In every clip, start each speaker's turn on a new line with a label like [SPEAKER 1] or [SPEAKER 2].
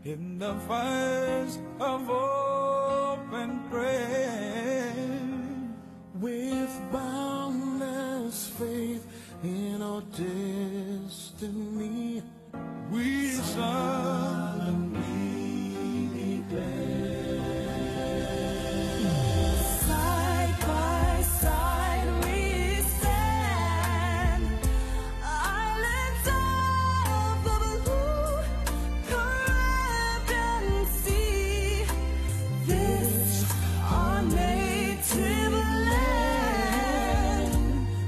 [SPEAKER 1] in the fires of open grave. With boundless faith in our destiny, we solemnly declare. Side by side we stand, islands of the blue, Caribbean Sea. This our native land.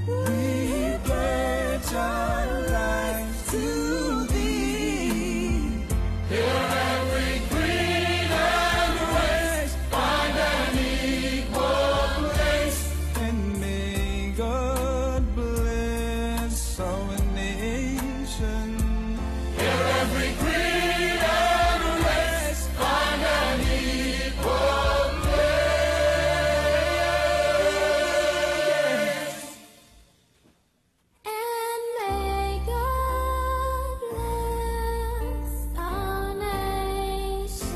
[SPEAKER 1] We pledge our lives to thee. Here every creed and race find an equal place, and may God bless our nation. Here every creed and race find an equal place.
[SPEAKER 2] And may God bless our nation.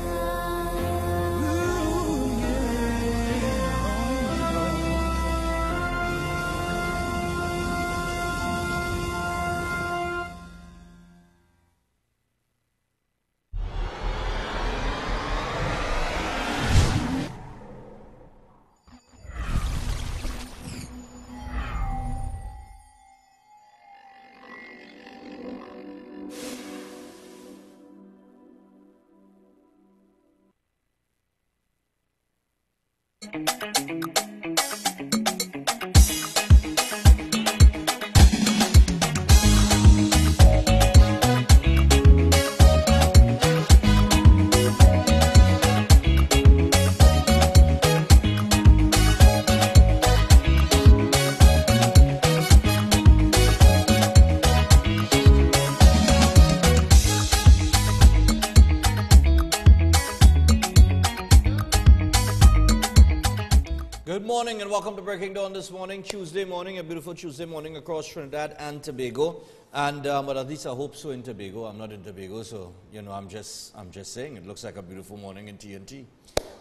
[SPEAKER 3] Good morning and welcome to Breaking Dawn this morning, Tuesday morning, a beautiful Tuesday morning across Trinidad and Tobago. And but at least I hope so in Tobago. I'm not in Tobago, so you know I'm just saying it looks like a beautiful morning in TNT.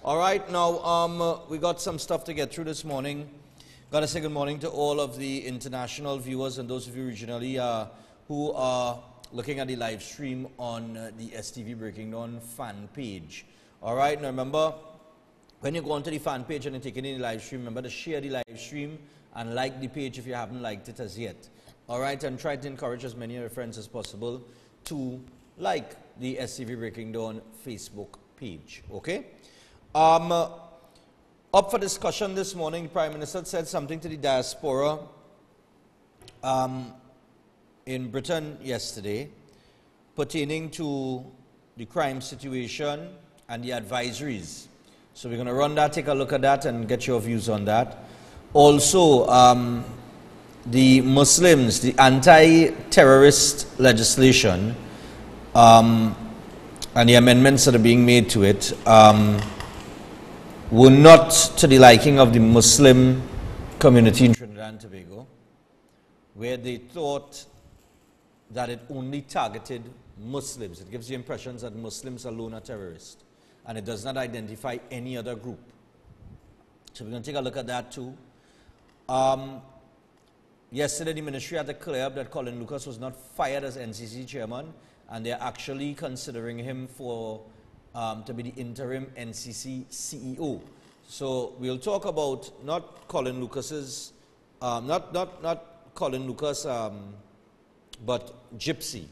[SPEAKER 3] All right, now we got some stuff to get through this morning. Got to say good morning to all of the international viewers and those of you regionally who are looking at the live stream on the STV Breaking Dawn fan page. All right, now remember, when you go onto the fan page and you take it in the live stream, remember to share the live stream and like the page if you haven't liked it as yet. All right, and try to encourage as many of your friends as possible to like the STV Breaking Dawn Facebook page, okay? Up for discussion this morning, the Prime Minister said something to the diaspora in Britain yesterday pertaining to the crime situation and the advisories. So we're going to run that, take a look at that and get your views on that. Also, the Muslims, the anti-terrorist legislation and the amendments that are being made to it were not to the liking of the Muslim community in Trinidad and Tobago, where they thought that it only targeted Muslims. It gives the impression that Muslims alone are terrorists, and it does not identify any other group. So we're going to take a look at that too. Yesterday, the ministry had to clear up that Colin Lucas was not fired as NCC chairman, and they're actually considering him for to be the interim NCC CEO. So we'll talk about not Colin Lucas's, not Colin Lucas, but Gypsy,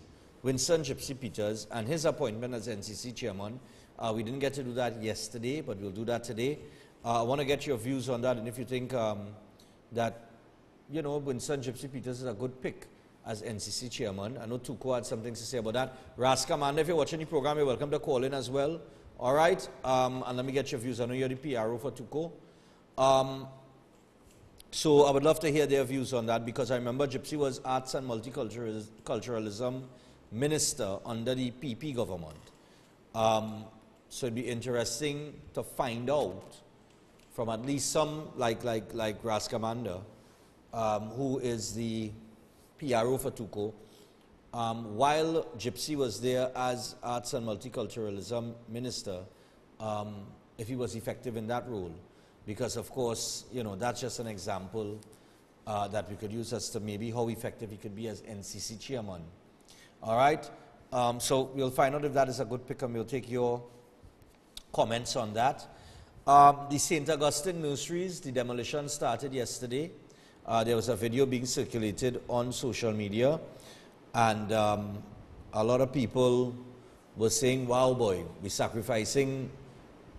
[SPEAKER 3] Winston Gypsy Peters, and his appointment as NCC chairman. We didn't get to do that yesterday, but we'll do that today. I want to get your views on that, and if you think that, you know, Winston Gypsy Peters is a good pick as NCC chairman. I know Tuko had something to say about that. Raska Manda, if you're watching the program, you're welcome to call in as well. All right, and let me get your views. I know you're the PRO for Tuko. So I would love to hear their views on that, because I remember Gypsy was Arts and Multiculturalism Minister under the PP government. So it'd be interesting to find out from at least some, like Raskamanda, who is the PRO for Tuko, while Gypsy was there as Arts and Multiculturalism Minister, if he was effective in that role. Because, of course, you know, that's just an example that we could use as to maybe how effective he could be as NCC chairman. All right? So we'll find out if that is a good pick, and we'll take your comments on that. The St. Augustine nurseries, the demolition started yesterday. There was a video being circulated on social media, and a lot of people were saying, wow, boy, we're sacrificing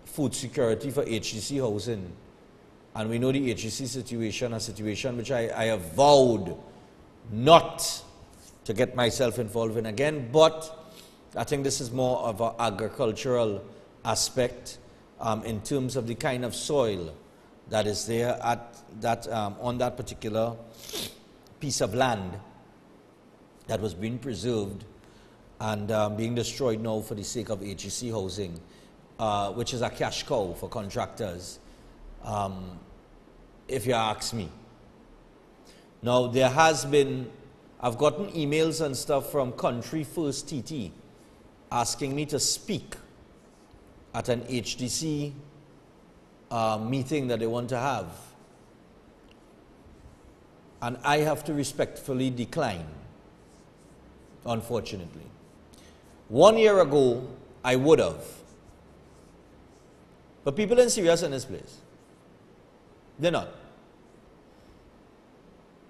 [SPEAKER 3] food security for HCC housing. And we know the HCC situation, a situation which I have vowed not to get myself involved in again, but I think this is more of an agricultural aspect in terms of the kind of soil that is there at that, on that particular piece of land that was being preserved and being destroyed now for the sake of HEC housing, which is a cash cow for contractors, if you ask me. Now, there has been, I've gotten emails and stuff from Country First TT asking me to speak at an HDC meeting that they want to have. And I have to respectfully decline, unfortunately. 1 year ago, I would have. But people ain't serious in this place. They're not.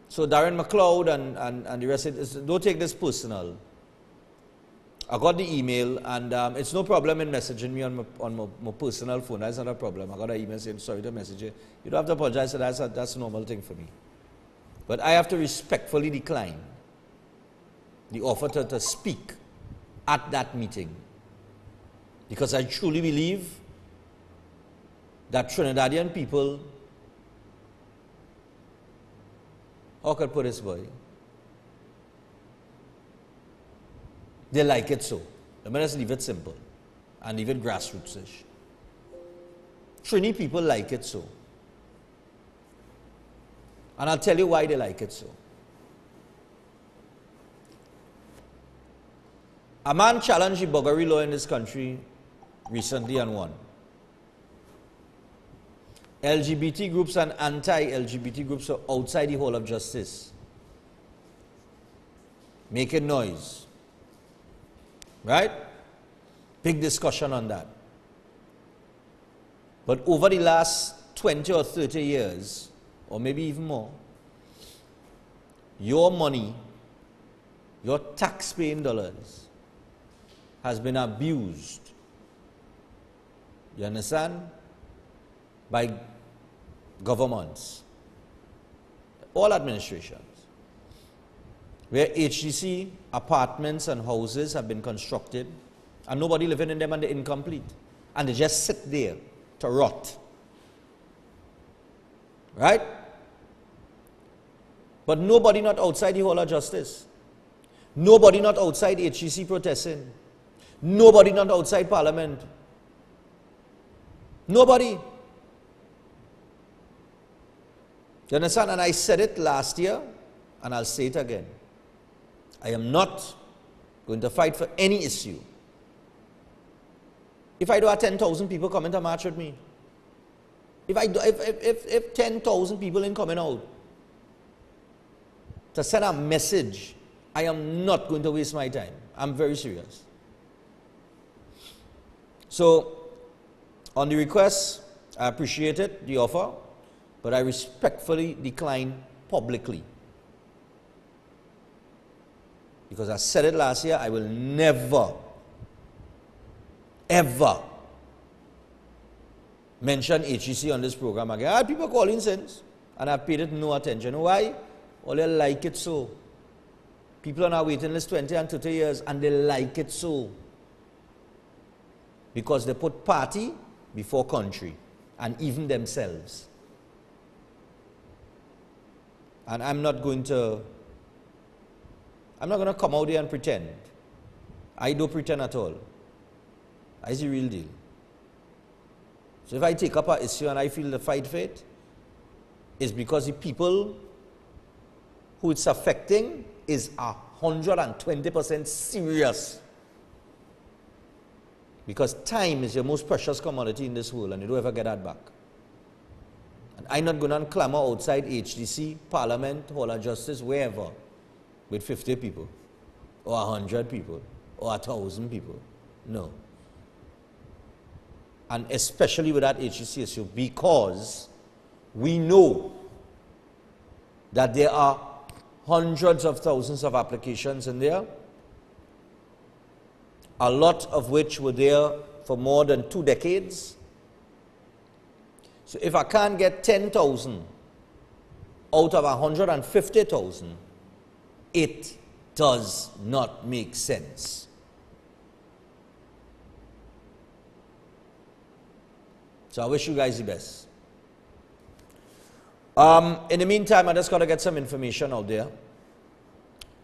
[SPEAKER 3] So Darren McLeod and the rest, don't take this personal. I got the email, and it's no problem in messaging me on my personal phone. That's not a problem. I got an email saying, sorry to message you. You don't have to apologize. That's a normal thing for me. But I have to respectfully decline the offer to speak at that meeting. Because I truly believe that Trinidadian people, how could I put this, boy? They like it so. Let me just leave it simple and leave it grassroots-ish. Trini people like it so. And I'll tell you why they like it so. A man challenged the buggery law in this country recently and won. LGBT groups and anti-LGBT groups are outside the Hall of Justice, making noise. Right? Big discussion on that. But over the last 20 or 30 years, or maybe even more, your money, your tax-paying dollars, has been abused. You understand? By governments, all administrations, where HDC apartments and houses have been constructed and nobody living in them and they're incomplete. And they just sit there to rot. Right? But nobody not outside the Hall of Justice. Nobody not outside HDC protesting. Nobody not outside Parliament. Nobody. You understand? And I said it last year, and I'll say it again. I am not going to fight for any issue if I do have 10,000 people coming to march with me. If 10,000 people ain't coming out to send a message, I am not going to waste my time. I'm very serious. So, on the request, I appreciate it, the offer, but I respectfully decline publicly. Because I said it last year, I will never, ever mention HEC on this program again. I had people calling since, and I've paid it no attention. Why? Well, they like it so. People on our waiting list 20 and 30 years, and they like it so. Because they put party before country, and even themselves. And I'm not going to come out here and pretend. I don't pretend at all. It's the real deal. So if I take up an issue and I feel the fight for it, it's because the people who it's affecting is 120% serious. Because time is your most precious commodity in this world, and you don't ever get that back. And I'm not going to clamor outside HDC, Parliament, Hall of Justice, wherever, with 50 people, or 100 people, or 1,000 people. No. And especially with that HDC issue, because we know that there are hundreds of thousands of applications in there, a lot of which were there for more than 2 decades. So if I can't get 10,000 out of 150,000, it does not make sense. So I wish you guys the best. In the meantime, I just got to get some information out there.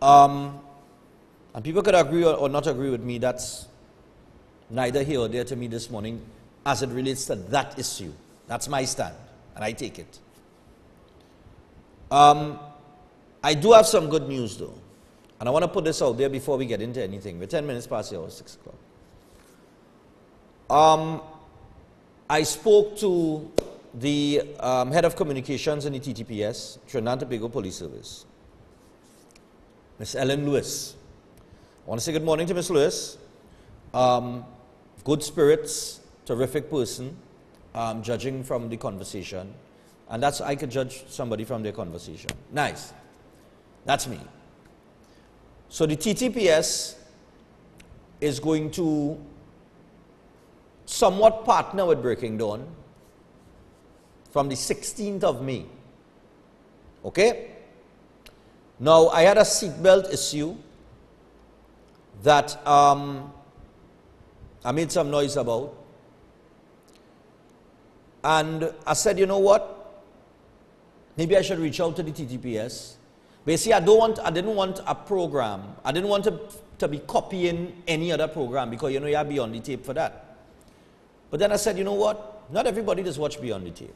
[SPEAKER 3] And people could agree or not agree with me. That's neither here or there to me this morning as it relates to that issue. That's my stand, and I take it. I do have some good news, though. And I want to put this out there before we get into anything. We're 10 minutes past the hour, 6 o'clock. I spoke to the head of communications in the TTPS, Trinidad and Tobago Police Service, Miss Ellen Lewis. I want to say good morning to Miss Lewis. Good spirits, terrific person, judging from the conversation. And that's, I could judge somebody from their conversation. Nice. That's me. So the TTPS is going to somewhat partner with Breaking Dawn from the 16th of May. Okay? Now, I had a seatbelt issue that I made some noise about. And I said, you know what? Maybe I should reach out to the TTPS. But you see, I didn't want a program. I didn't want to be copying any other program because, you know, you have Beyond the Tape for that. But then I said, you know what? Not everybody does watch Beyond the Tape.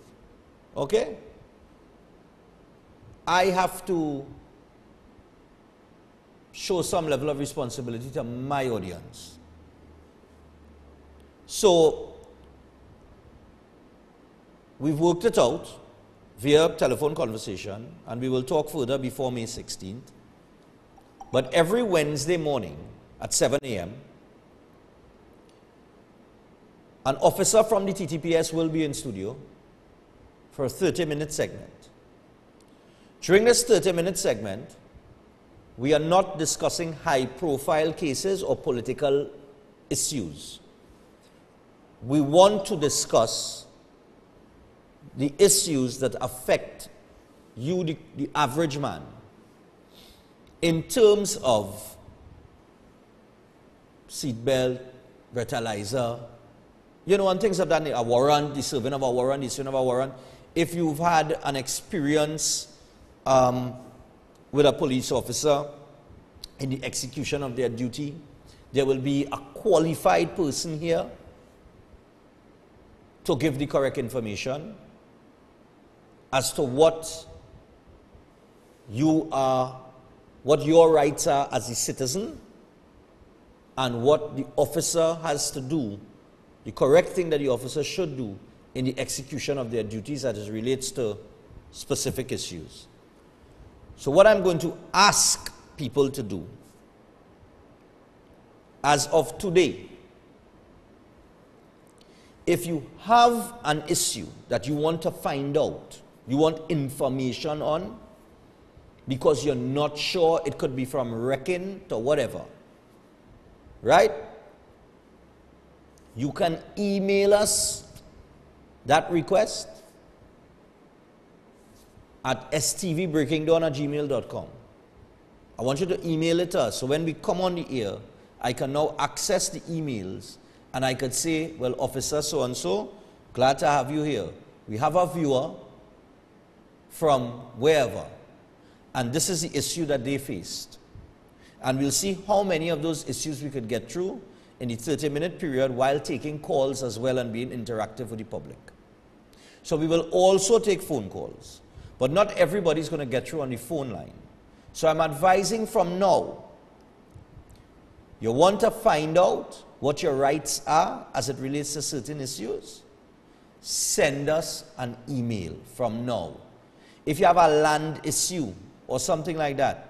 [SPEAKER 3] Okay? I have to show some level of responsibility to my audience. So, we've worked it out via telephone conversation, and we will talk further before May 16th. But every Wednesday morning at 7 a.m., an officer from the TTPS will be in studio for a 30-minute segment. During this 30-minute segment, we are not discussing high-profile cases or political issues. We want to discuss the issues that affect you, the average man, in terms of seatbelt, breathalyzer, you know, and things of that nature, a warrant, the serving of a warrant, the issuing of a warrant. If you've had an experience with a police officer in the execution of their duty, there will be a qualified person here to give the correct information as to what your rights are as a citizen and what the officer has to do, the correct thing that the officer should do in the execution of their duties as it relates to specific issues. So what I'm going to ask people to do, as of today, if you have an issue that you want to find out, you want information on, because you're not sure, it could be from wrecking to whatever, right? You can email us that request at stvbreakingdawn@gmail.com. I want you to email it to us, so when we come on the air, I can now access the emails and I could say, well, Officer so-and-so, glad to have you here. We have a viewer from wherever, and this is the issue that they faced. And we'll see how many of those issues we could get through in the 30-minute period while taking calls as well and being interactive with the public. So we will also take phone calls, but not everybody's going to get through on the phone line. So I'm advising from now You want to find out what your rights are as it relates to certain issues? Send us an email from now. If you have a land issue or something like that,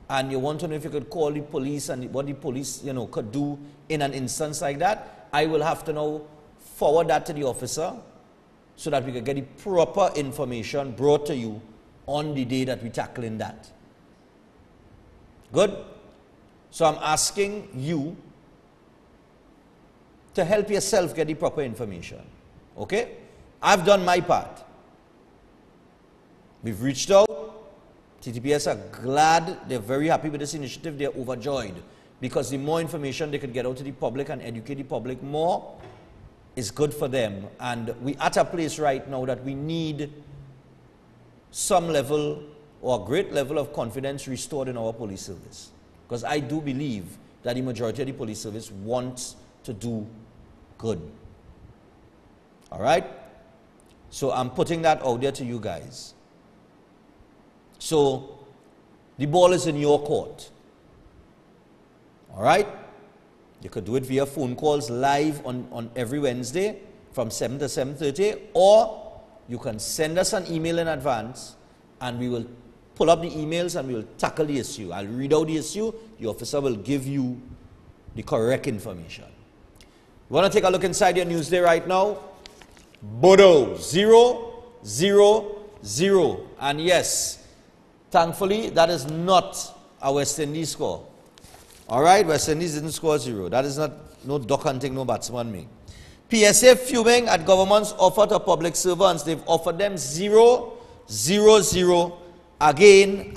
[SPEAKER 3] and you want to know if you could call the police and what the police, could do in an instance like that, I will have to now forward that to the officer so that we can get the proper information brought to you on the day that we're tackling that. Good? So I'm asking you to help yourself get the proper information. Okay? I've done my part. We've reached out. TTPS are glad, they're very happy with this initiative, they're overjoyed. Because the more information they could get out to the public and educate the public more is good for them. And we're at a place right now that we need some level or a great level of confidence restored in our police service. Because I do believe that the majority of the police service wants to do good. All right? So I'm putting that out there to you guys. So the ball is in your court. All right? You could do it via phone calls live on every Wednesday from 7 to 7:30, or you can send us an email in advance and we will pull up the emails and we will tackle the issue. I'll read out the issue. The officer will give you the correct information. You want to take a look inside your Newsday right now? Bodo 0-0-0. And yes, thankfully, that is not a West Indies score. All right, West Indies didn't score 0. That is not no duck hunting, no batsman me. PSA fuming at government's offer to public servants. They've offered them 0-0-0 again.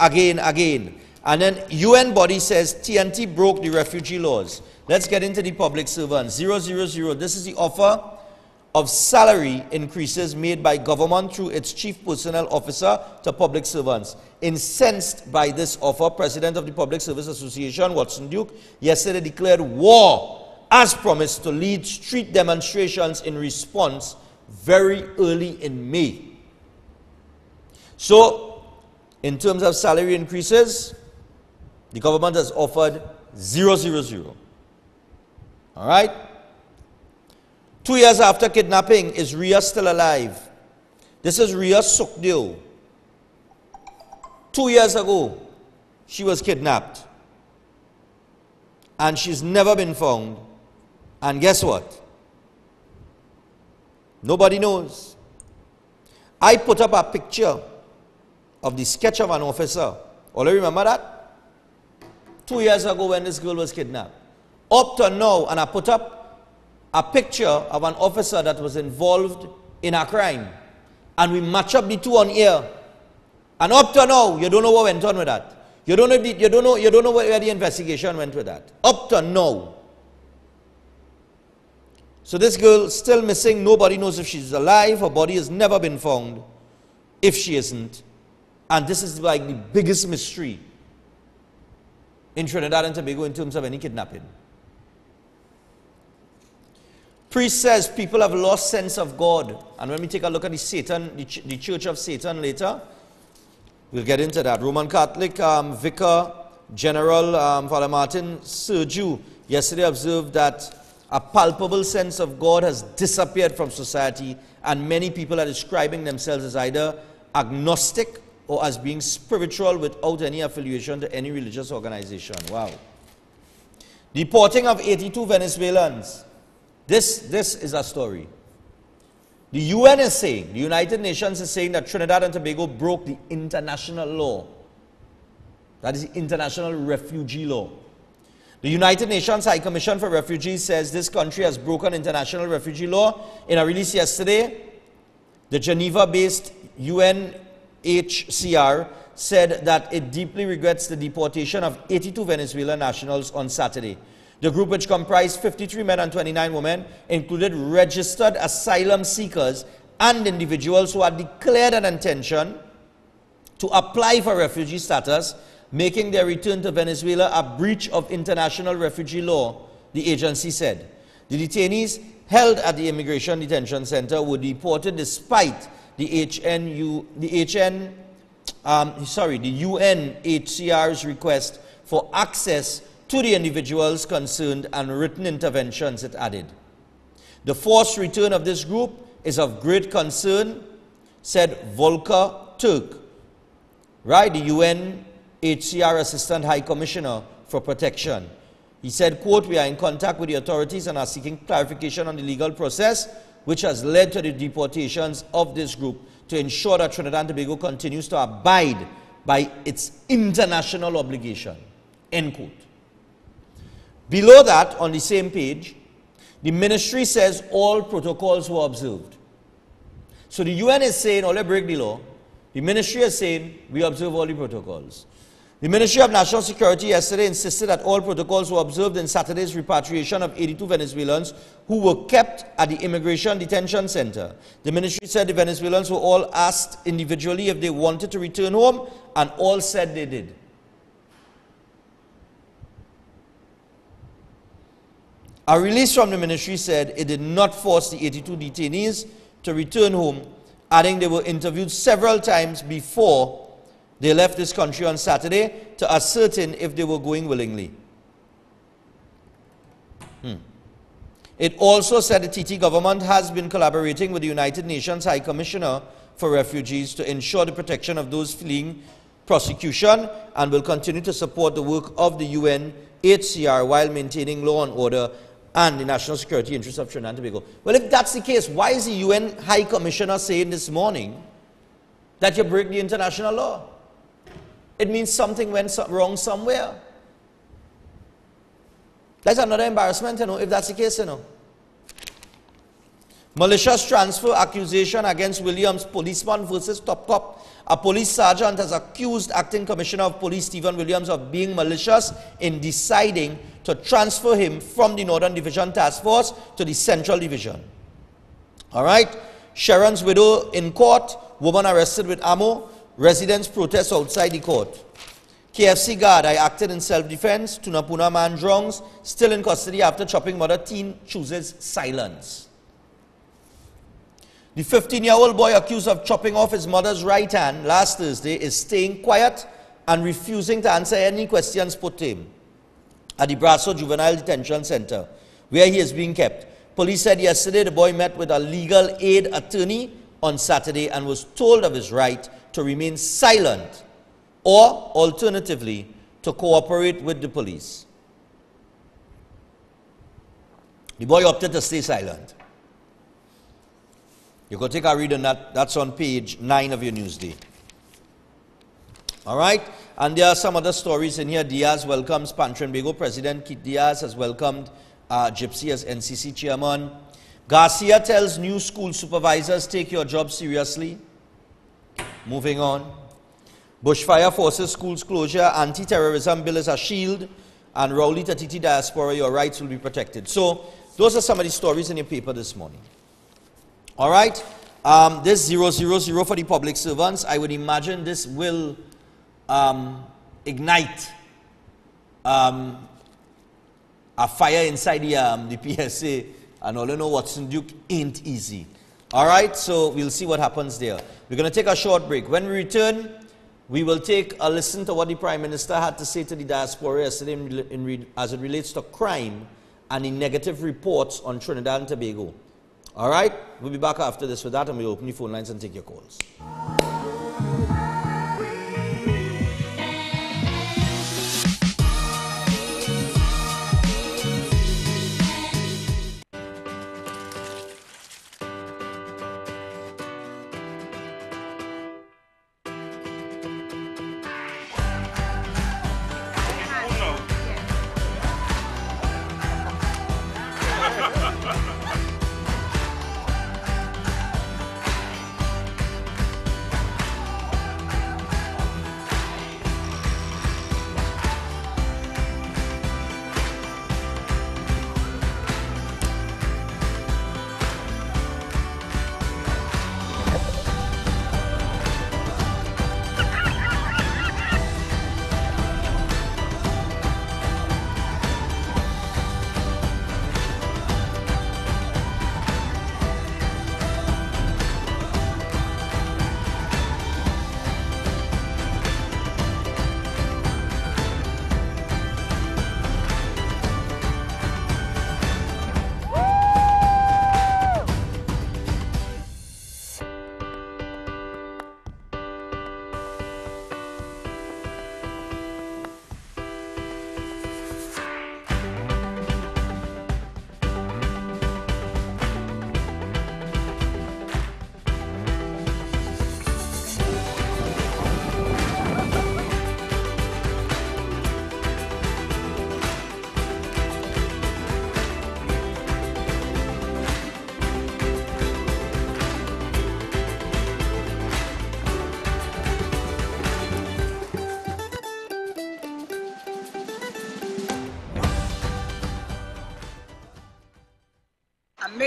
[SPEAKER 3] And then UN body says TNT broke the refugee laws. Let's get into the public servants. 0-0-0. This is the offer of salary increases made by government through its chief personnel officer to public servants. Incensed by this offer, President of the Public Service Association, Watson Duke, yesterday declared war, as promised, to lead street demonstrations in response very early in May. So, in terms of salary increases, the government has offered 0-0-0. All right? 2 years after kidnapping, is Ria still alive? This is Ria Sukdeo. 2 years ago, she was kidnapped. And she's never been found. And guess what? Nobody knows. I put up a picture of the sketch of an officer. All you remember that? 2 years ago when this girl was kidnapped. Up to now, and I put up a picture of an officer that was involved in a crime. And we match up the two on here. And up to now, you don't know what went on with that. You don't know where the investigation went with that. Up to now. So this girl still missing. Nobody knows if she's alive. Her body has never been found. If she isn't. And this is like the biggest mystery in Trinidad and Tobago in terms of any kidnapping. Priest says people have lost sense of God. And when we take a look at the Church of Satan later, we'll get into that. Roman Catholic Vicar General Father Martin Sergiu yesterday observed that a palpable sense of God has disappeared from society, and many people are describing themselves as either agnostic or as being spiritual without any affiliation to any religious organization. Wow. Deporting of 82 Venezuelans. This is a story. The UN is saying, the United Nations is saying that Trinidad and Tobago broke the international law. That is the international refugee law. The United Nations High Commission for Refugees says this country has broken international refugee law. In a release yesterday, the Geneva-based UNHCR said that it deeply regrets the deportation of 82 Venezuelan nationals on Saturday. The group, which comprised 53 men and 29 women, included registered asylum seekers and individuals who had declared an intention to apply for refugee status, making their return to Venezuela a breach of international refugee law, the agency said. The detainees held at the Immigration Detention Center were deported despite the UNHCR's request for access to the individuals concerned and written interventions, it added. The forced return of this group is of great concern, said Volker Turk, right, the UNHCR Assistant High Commissioner for Protection. He said, quote, we are in contact with the authorities and are seeking clarification on the legal process which has led to the deportations of this group to ensure that Trinidad and Tobago continues to abide by its international obligation, end quote. Below that, on the same page, the ministry says all protocols were observed. So the UN is saying, all break the law. The ministry is saying, we observe all the protocols. The Ministry of National Security yesterday insisted that all protocols were observed in Saturday's repatriation of 82 Venezuelans who were kept at the Immigration Detention Center. The ministry said the Venezuelans were all asked individually if they wanted to return home, and all said they did. A release from the ministry said it did not force the 82 detainees to return home, adding they were interviewed several times before they left this country on Saturday to ascertain if they were going willingly. It also said the TT government has been collaborating with the United Nations High Commissioner for Refugees to ensure the protection of those fleeing prosecution and will continue to support the work of the UNHCR while maintaining law and order and the national security interests of Trinidad and Tobago. Well, if that's the case, why is the UN High Commissioner saying this morning that you break the international law? It means something went wrong somewhere. That's another embarrassment, you know, if that's the case, you know. Malicious transfer accusation against Williams, policeman versus top cop. A police sergeant has accused Acting Commissioner of Police Stephan Williams of being malicious in deciding to transfer him from the Northern Division Task Force to the Central Division. All right? Sharon's widow in court, woman arrested with Amor. Residents protest outside the court. KFC guard, I acted in self-defense. Tunapuna man drowns, still in custody after chopping mother. Teen chooses silence. The 15-year-old boy accused of chopping off his mother's right hand last Thursday is staying quiet and refusing to answer any questions put to him at the Brasso Juvenile Detention Center, where he is being kept. Police said yesterday the boy met with a legal aid attorney on Saturday and was told of his right to remain silent or, alternatively, to cooperate with the police. The boy opted to stay silent. You can take a read on that. That's on page 9 of your Newsday. All right? And there are some other stories in here. Diaz welcomes Trinbago. President Keith Diaz has welcomed Gypsy as NCC chairman. Garcia tells new school supervisors, take your job seriously. Moving on. Bushfire forces schools closure. Anti-terrorism bill is a shield. And Rowley Tatiti diaspora, your rights will be protected. So, those are some of the stories in your paper this morning. All right. This 000 for the public servants, I would imagine this will ignite a fire inside the PSA. And all you know, Watson Duke ain't easy. All right, so we'll see what happens there. We're going to take a short break. When we return, we will take a listen to what the Prime Minister had to say to the diaspora yesterday as it relates to crime and the negative reports on Trinidad and Tobago. All right, we'll be back after this with that, and we'll open the phone lines and take your calls.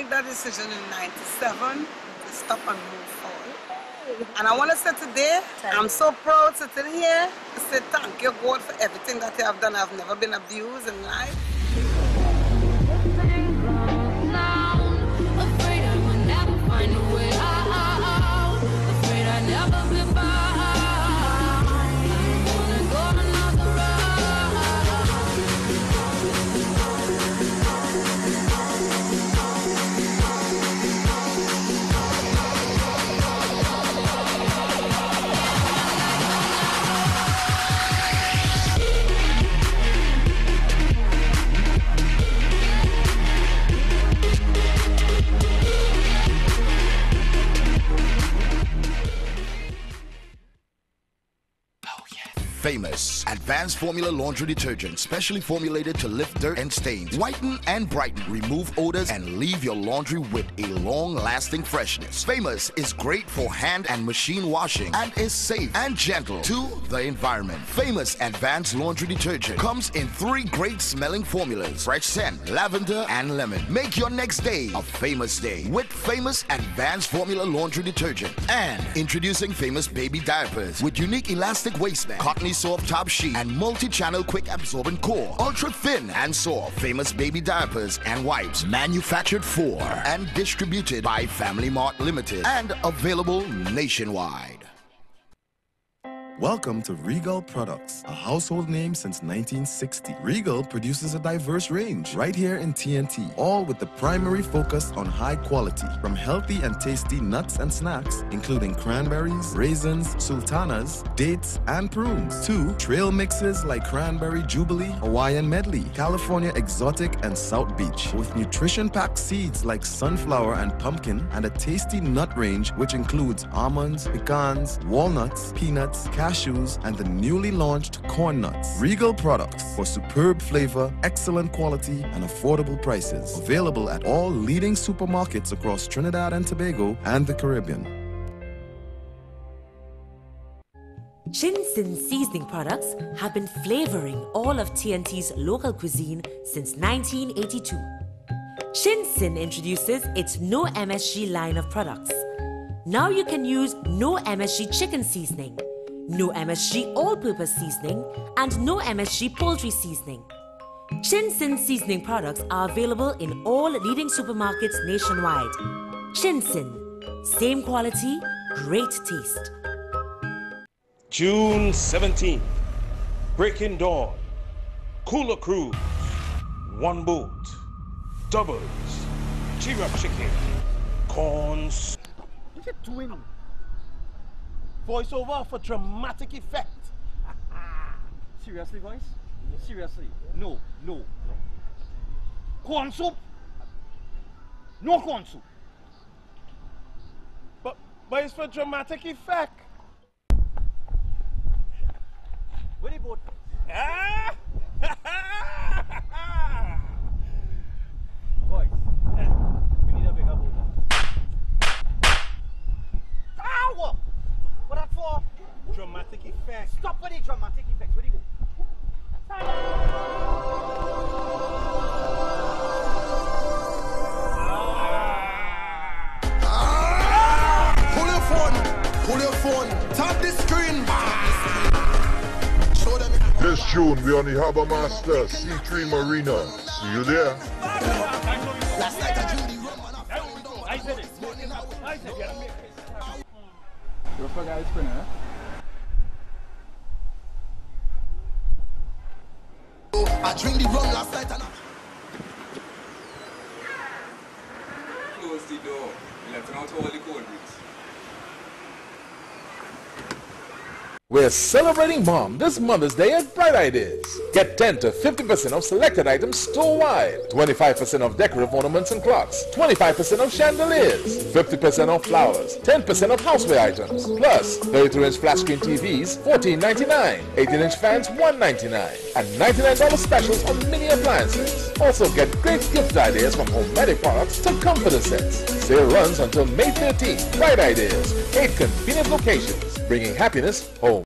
[SPEAKER 4] made that decision in 97 to stop and move forward. And I want to say today, I'm so proud sitting here to say thank you, God, for everything that you have done. I've never been abused in life.
[SPEAKER 5] Famous advanced formula laundry detergent, specially formulated to lift dirt and stains, whiten and brighten, remove odors, and leave your laundry with a long-lasting freshness. Famous is great for hand and machine washing and is safe and gentle to the environment. Famous advanced laundry detergent comes in 3 great smelling formulas: fresh scent, lavender, and lemon. Make your next day a famous day with Famous advanced formula laundry detergent. And introducing Famous baby diapers with unique elastic waistband, cottony soft top sheet, and multi-channel quick absorbent core. Ultra thin and soft Famous baby diapers and wipes, manufactured for and distributed by Family Mart Limited and available nationwide.
[SPEAKER 6] Welcome to Regal Products, a household name since 1960. Regal produces a diverse range right here in TNT, all with the primary focus on high quality. From healthy and tasty nuts and snacks, including cranberries, raisins, sultanas, dates, and prunes, to trail mixes like Cranberry Jubilee, Hawaiian Medley, California Exotic, and South Beach, with nutrition-packed seeds like sunflower and pumpkin, and a tasty nut range which includes almonds, pecans, walnuts, peanuts, cashews, and the newly launched corn nuts. Regal Products for superb flavor, excellent quality, and affordable prices. Available at all leading supermarkets across Trinidad and Tobago and the Caribbean.
[SPEAKER 7] Chin-Sin seasoning products have been flavoring all of TNT's local cuisine since 1982. Chin-Sin introduces its No MSG line of products. Now you can use No MSG chicken seasoning, No MSG all-purpose seasoning, and No MSG poultry seasoning. Chin-Sin seasoning products are available in all leading supermarkets nationwide. Chin-Sin, same quality, great taste.
[SPEAKER 8] June 17th, Breaking Dawn, Cooler Cruise, One Boat, Doubles, Cheer-Up Chicken, Corns.
[SPEAKER 9] What are you doing? Voiceover for dramatic effect. Seriously, voice? Seriously? No. Corn soup? No corn soup.
[SPEAKER 8] But it's for dramatic effect.
[SPEAKER 9] Where the boat? Boys, we need a bigger boat. Ow! What that for?
[SPEAKER 8] Dramatic effect.
[SPEAKER 9] Stop with the dramatic effects. Where do you go?
[SPEAKER 1] Pull your phone, tap the screen. Show them.
[SPEAKER 10] This June, we on the Harbor Master C3 Marina. See you there.
[SPEAKER 1] Last night I dreamed the rum and
[SPEAKER 9] I said it. I said it.
[SPEAKER 11] You're for guys for now.
[SPEAKER 1] I dreamed the rum last night and
[SPEAKER 12] Close the door. Letting out all the cold drinks.
[SPEAKER 13] We're celebrating Mom this Mother's Day at Bright Ideas. Get 10 to 50% off selected items store-wide, 25% off decorative ornaments and clocks, 25% off chandeliers, 50% off flowers, 10% off houseware items, plus 33-inch flat screen TVs, $14.99, 18-inch fans, $1.99, and $99 specials on mini appliances. Also get great gift ideas from Homematic products to comforter sets. Sale runs until May 13th. Bright Ideas, 8 convenient locations, bringing happiness home.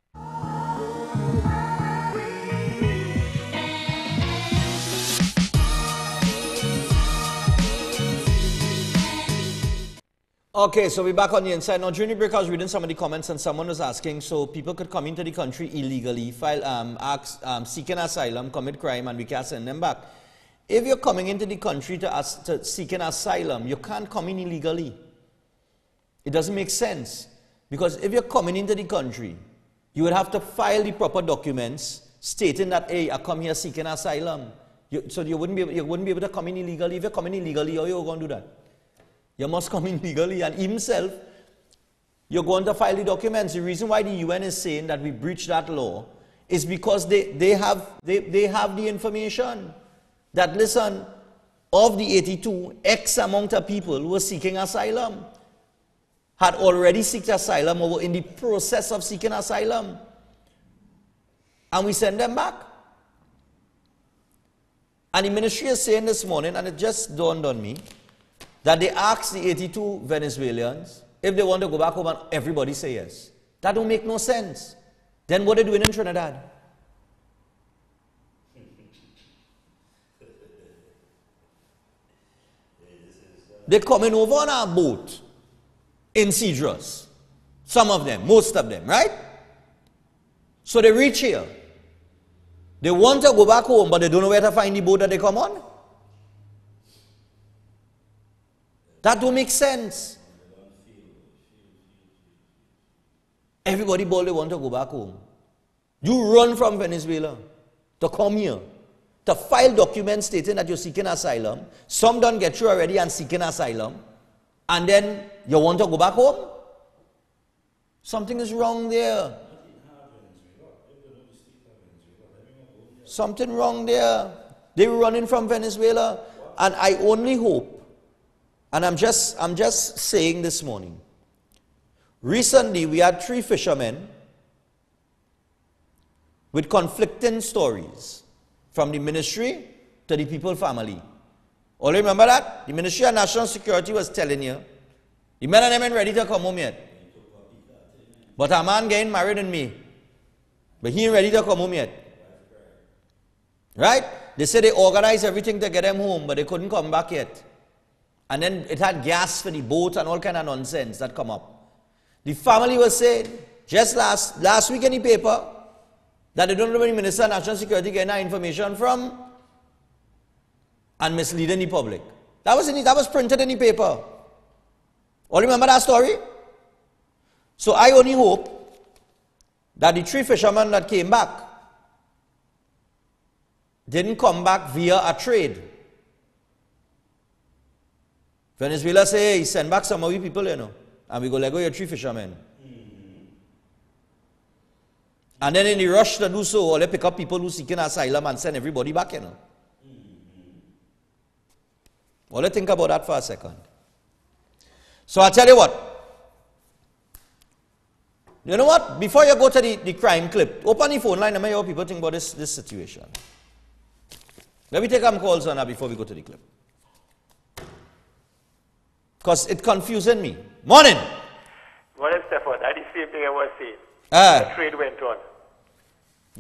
[SPEAKER 3] Okay, so we're back on the inside. Now, during the break, I was reading some of the comments, and someone was asking, so people could come into the country illegally, file, seeking asylum, commit crime, and we can't send them back. If you're coming into the country to seek an asylum, you can't come in illegally. It doesn't make sense. Because if you're coming into the country, you would have to file the proper documents stating that, hey, I come here seeking asylum. So you wouldn't be able to come in illegally. If you're coming illegally, how are you going to do that? You must come in legally, and himself, you're going to file the documents. The reason why the UN is saying that we breach that law is because they have the information that, listen, of the 82, X amount of people who were seeking asylum had already sought asylum or were in the process of seeking asylum. And we send them back. And the ministry is saying this morning, and it just dawned on me, that they asked the 82 Venezuelans if they want to go back home, and everybody say yes. That don't make no sense. Then what are they doing in Trinidad? They're coming over on our boat in Cedros. Some of them, most of them, right? So they reach here. They want to go back home, but they don't know where to find the boat that they come on. That don't make sense. Everybody boldly want to go back home. You run from Venezuela to come here, to file documents stating that you're seeking asylum. Some don't get through already and seeking asylum. And then you want to go back home? Something is wrong there. Something wrong there. They're running from Venezuela. And I only hope, and I'm just saying this morning, recently we had 3 fishermen with conflicting stories from the ministry to the people family. All remember that? The Ministry of National Security was telling you, the men and them ain't ready to come home yet. But a man getting married in May. But he ain't ready to come home yet. Right? They said they organized everything to get them home, but they couldn't come back yet. And then it had gas for the boat and all kind of nonsense that come up. The family was saying, just last week in the paper, that they don't know where the Minister of National Security getting that information from and misleading the public. That was printed in the paper. All remember that story? So I only hope that the 3 fishermen that came back didn't come back via a trade. Venezuela say, hey, send back some of you people, you know, and we go let go your 3 fishermen. And then in the rush to do so, or they pick up people who seeking asylum and send everybody back, you know. Well, let's think about that for a second. So I tell you what. You know what? Before you go to the crime clip, open the phone line and make people think about this situation. Let me take some calls on that before we go to the clip. Because it's confusing me. Morning.
[SPEAKER 14] Morning, Stephan. That's the same thing I was saying. The trade went on.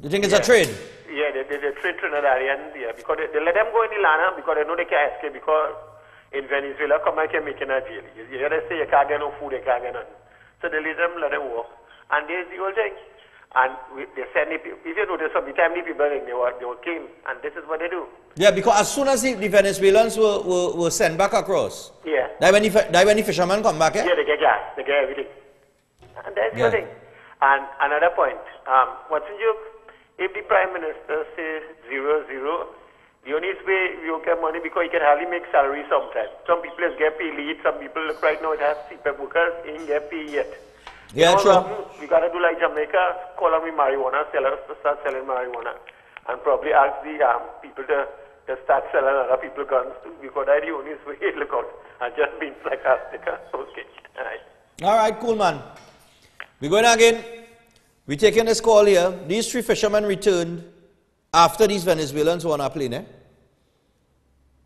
[SPEAKER 3] You think it's a trade?
[SPEAKER 14] Yeah, they trade Trinidadian, because they let them go in the land because they know they can't escape, because in Venezuela, come and can make in a jail. You just say you can't get no food, you can't get nothing. So they let them walk. And there's the whole thing. And they send the people. If you notice, some of the time the people they were came, and this is what they do.
[SPEAKER 3] Yeah, because as soon as the Venezuelans were sent back across,
[SPEAKER 14] yeah,
[SPEAKER 3] that when the fishermen come back,
[SPEAKER 14] yeah, they get gas, they get everything. And that's the thing. And another point, what's in you? If the Prime Minister says 0-0, the only way you get money because he can hardly make salary sometimes. Some people get paid late, some people look right now, it has CPAP workers, ain't get paid yet.
[SPEAKER 3] Yeah, true.
[SPEAKER 14] We got to do like Jamaica, call on me marijuana, sellers to start selling marijuana. And probably ask the people to start selling other people guns too, because that's the only way to look out. And just being sarcastic. Okay.
[SPEAKER 3] All right, cool, man. We're going again. We're taking this call here. These 3 fishermen returned after these Venezuelans were on our plane, eh?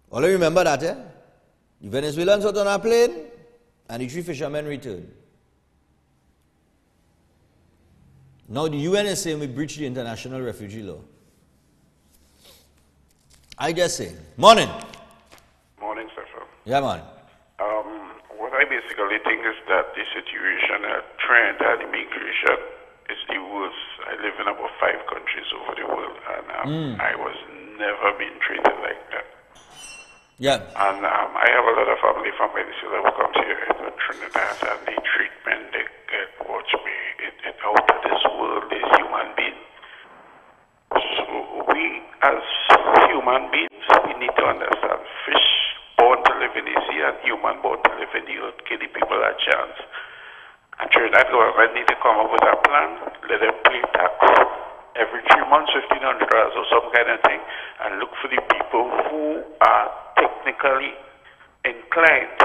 [SPEAKER 3] All you remember that, eh? The Venezuelans were on our plane, and the 3 fishermen returned. Now the UN is saying we breached the international refugee law. I just say, morning.
[SPEAKER 15] Morning, Stephan.
[SPEAKER 3] Yeah, man.
[SPEAKER 15] What I basically think is that the situation at Trinidad immigration is the worst. I live in about 5 countries over the world, and I was never been treated like that.
[SPEAKER 3] Yeah.
[SPEAKER 15] And I have a lot of family from Venezuela who comes here to Trinidad, and the treatment they get, watch me, it out of this world is human beings. So we, as human beings, we need to understand fish born to live in the sea and human born to live in the earth, give the people a chance. And Trinidad government need to come up with a plan, let them pay tax every 3 months, $1,500 or some kind of thing, and look for the people who are technically inclined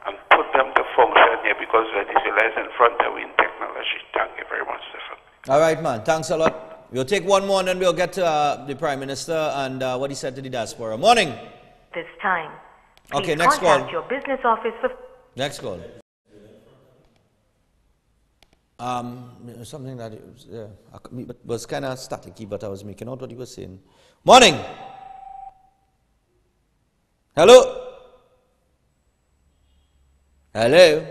[SPEAKER 15] and put them to function here, because Venezuela is in front of in technology. Thank you very much, Stephan.
[SPEAKER 3] All right, man. Thanks a lot. We'll take one more and then we'll get to the Prime Minister and what he said to the diaspora. Morning.
[SPEAKER 7] This time.
[SPEAKER 3] Okay,
[SPEAKER 7] Please
[SPEAKER 3] next
[SPEAKER 7] contact
[SPEAKER 3] call.
[SPEAKER 7] your business office for...
[SPEAKER 3] Next call. Something that was kind of staticky, but I was making out what he was saying. Morning. Hello. Hello.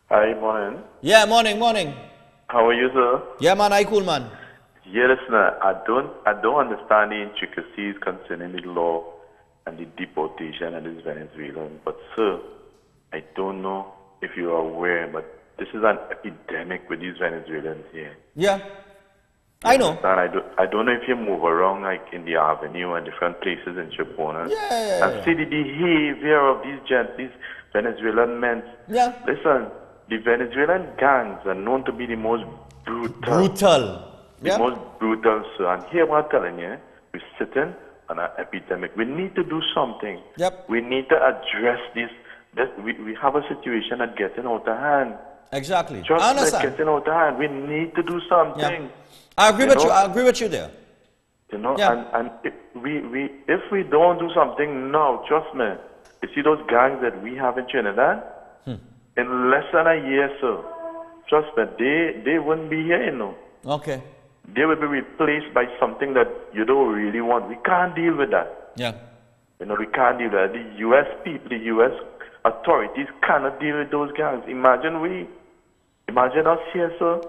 [SPEAKER 16] Hi, morning.
[SPEAKER 3] Yeah, morning.
[SPEAKER 16] How are you, sir?
[SPEAKER 3] Yeah, man, I cool, man.
[SPEAKER 16] Yeah, listen, I don't understand the intricacies concerning the law and the deportation of this Venezuelan. But, sir, I don't know if you are aware, but this is an epidemic with these Venezuelans here.
[SPEAKER 3] Yeah, I know.
[SPEAKER 16] I don't know if you move around like in the avenue and different places in Chipona and see the behavior of these Venezuelan men.
[SPEAKER 3] Yeah.
[SPEAKER 16] Listen, the Venezuelan gangs are known to be the most brutal. The most brutal, sir. And here what I'm telling you, we're sitting on an epidemic. We need to do something.
[SPEAKER 3] Yep.
[SPEAKER 16] We need to address this. We have a situation that's getting out of hand.
[SPEAKER 3] Exactly.
[SPEAKER 16] Just
[SPEAKER 3] I understand.
[SPEAKER 16] like getting out of hand. We need to do something.
[SPEAKER 3] Yeah. I agree with you. I agree with you there.
[SPEAKER 16] You know, and if we don't do something now, trust me, you see those gangs that we have in Trinidad, in less than a year, sir, trust me, they wouldn't be here, you know.
[SPEAKER 3] Okay.
[SPEAKER 16] They will be replaced by something that you don't really want. We can't deal with that.
[SPEAKER 3] Yeah.
[SPEAKER 16] You know, we can't deal with that. The U.S. people, the U.S. authorities cannot deal with those gangs. Imagine us here, sir.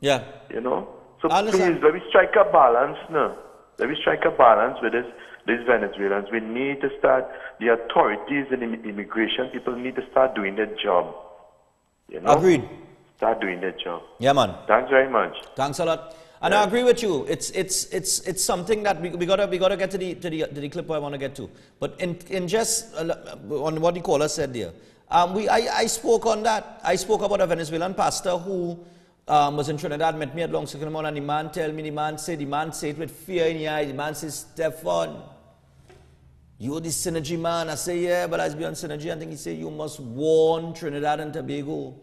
[SPEAKER 3] Yeah.
[SPEAKER 16] You know? So please, let me strike a balance now. Let me strike a balance with these Venezuelans. We need to start, the authorities and immigration people need to start doing their job. You know?
[SPEAKER 3] Agreed.
[SPEAKER 16] Start doing their job.
[SPEAKER 3] Yeah, man.
[SPEAKER 16] Thanks very much.
[SPEAKER 3] Thanks a lot. And I agree with you. It's something that we gotta get to the clip where I want to get to. But in just on what the caller said there, I spoke on that. I spoke about a Venezuelan pastor who was in Trinidad, met me at Long Sycamore, and the man said it with fear in the eyes. The man says, Stephan, you the synergy man. I say, yeah, but I be on synergy. I think he said, you must warn Trinidad and Tobago.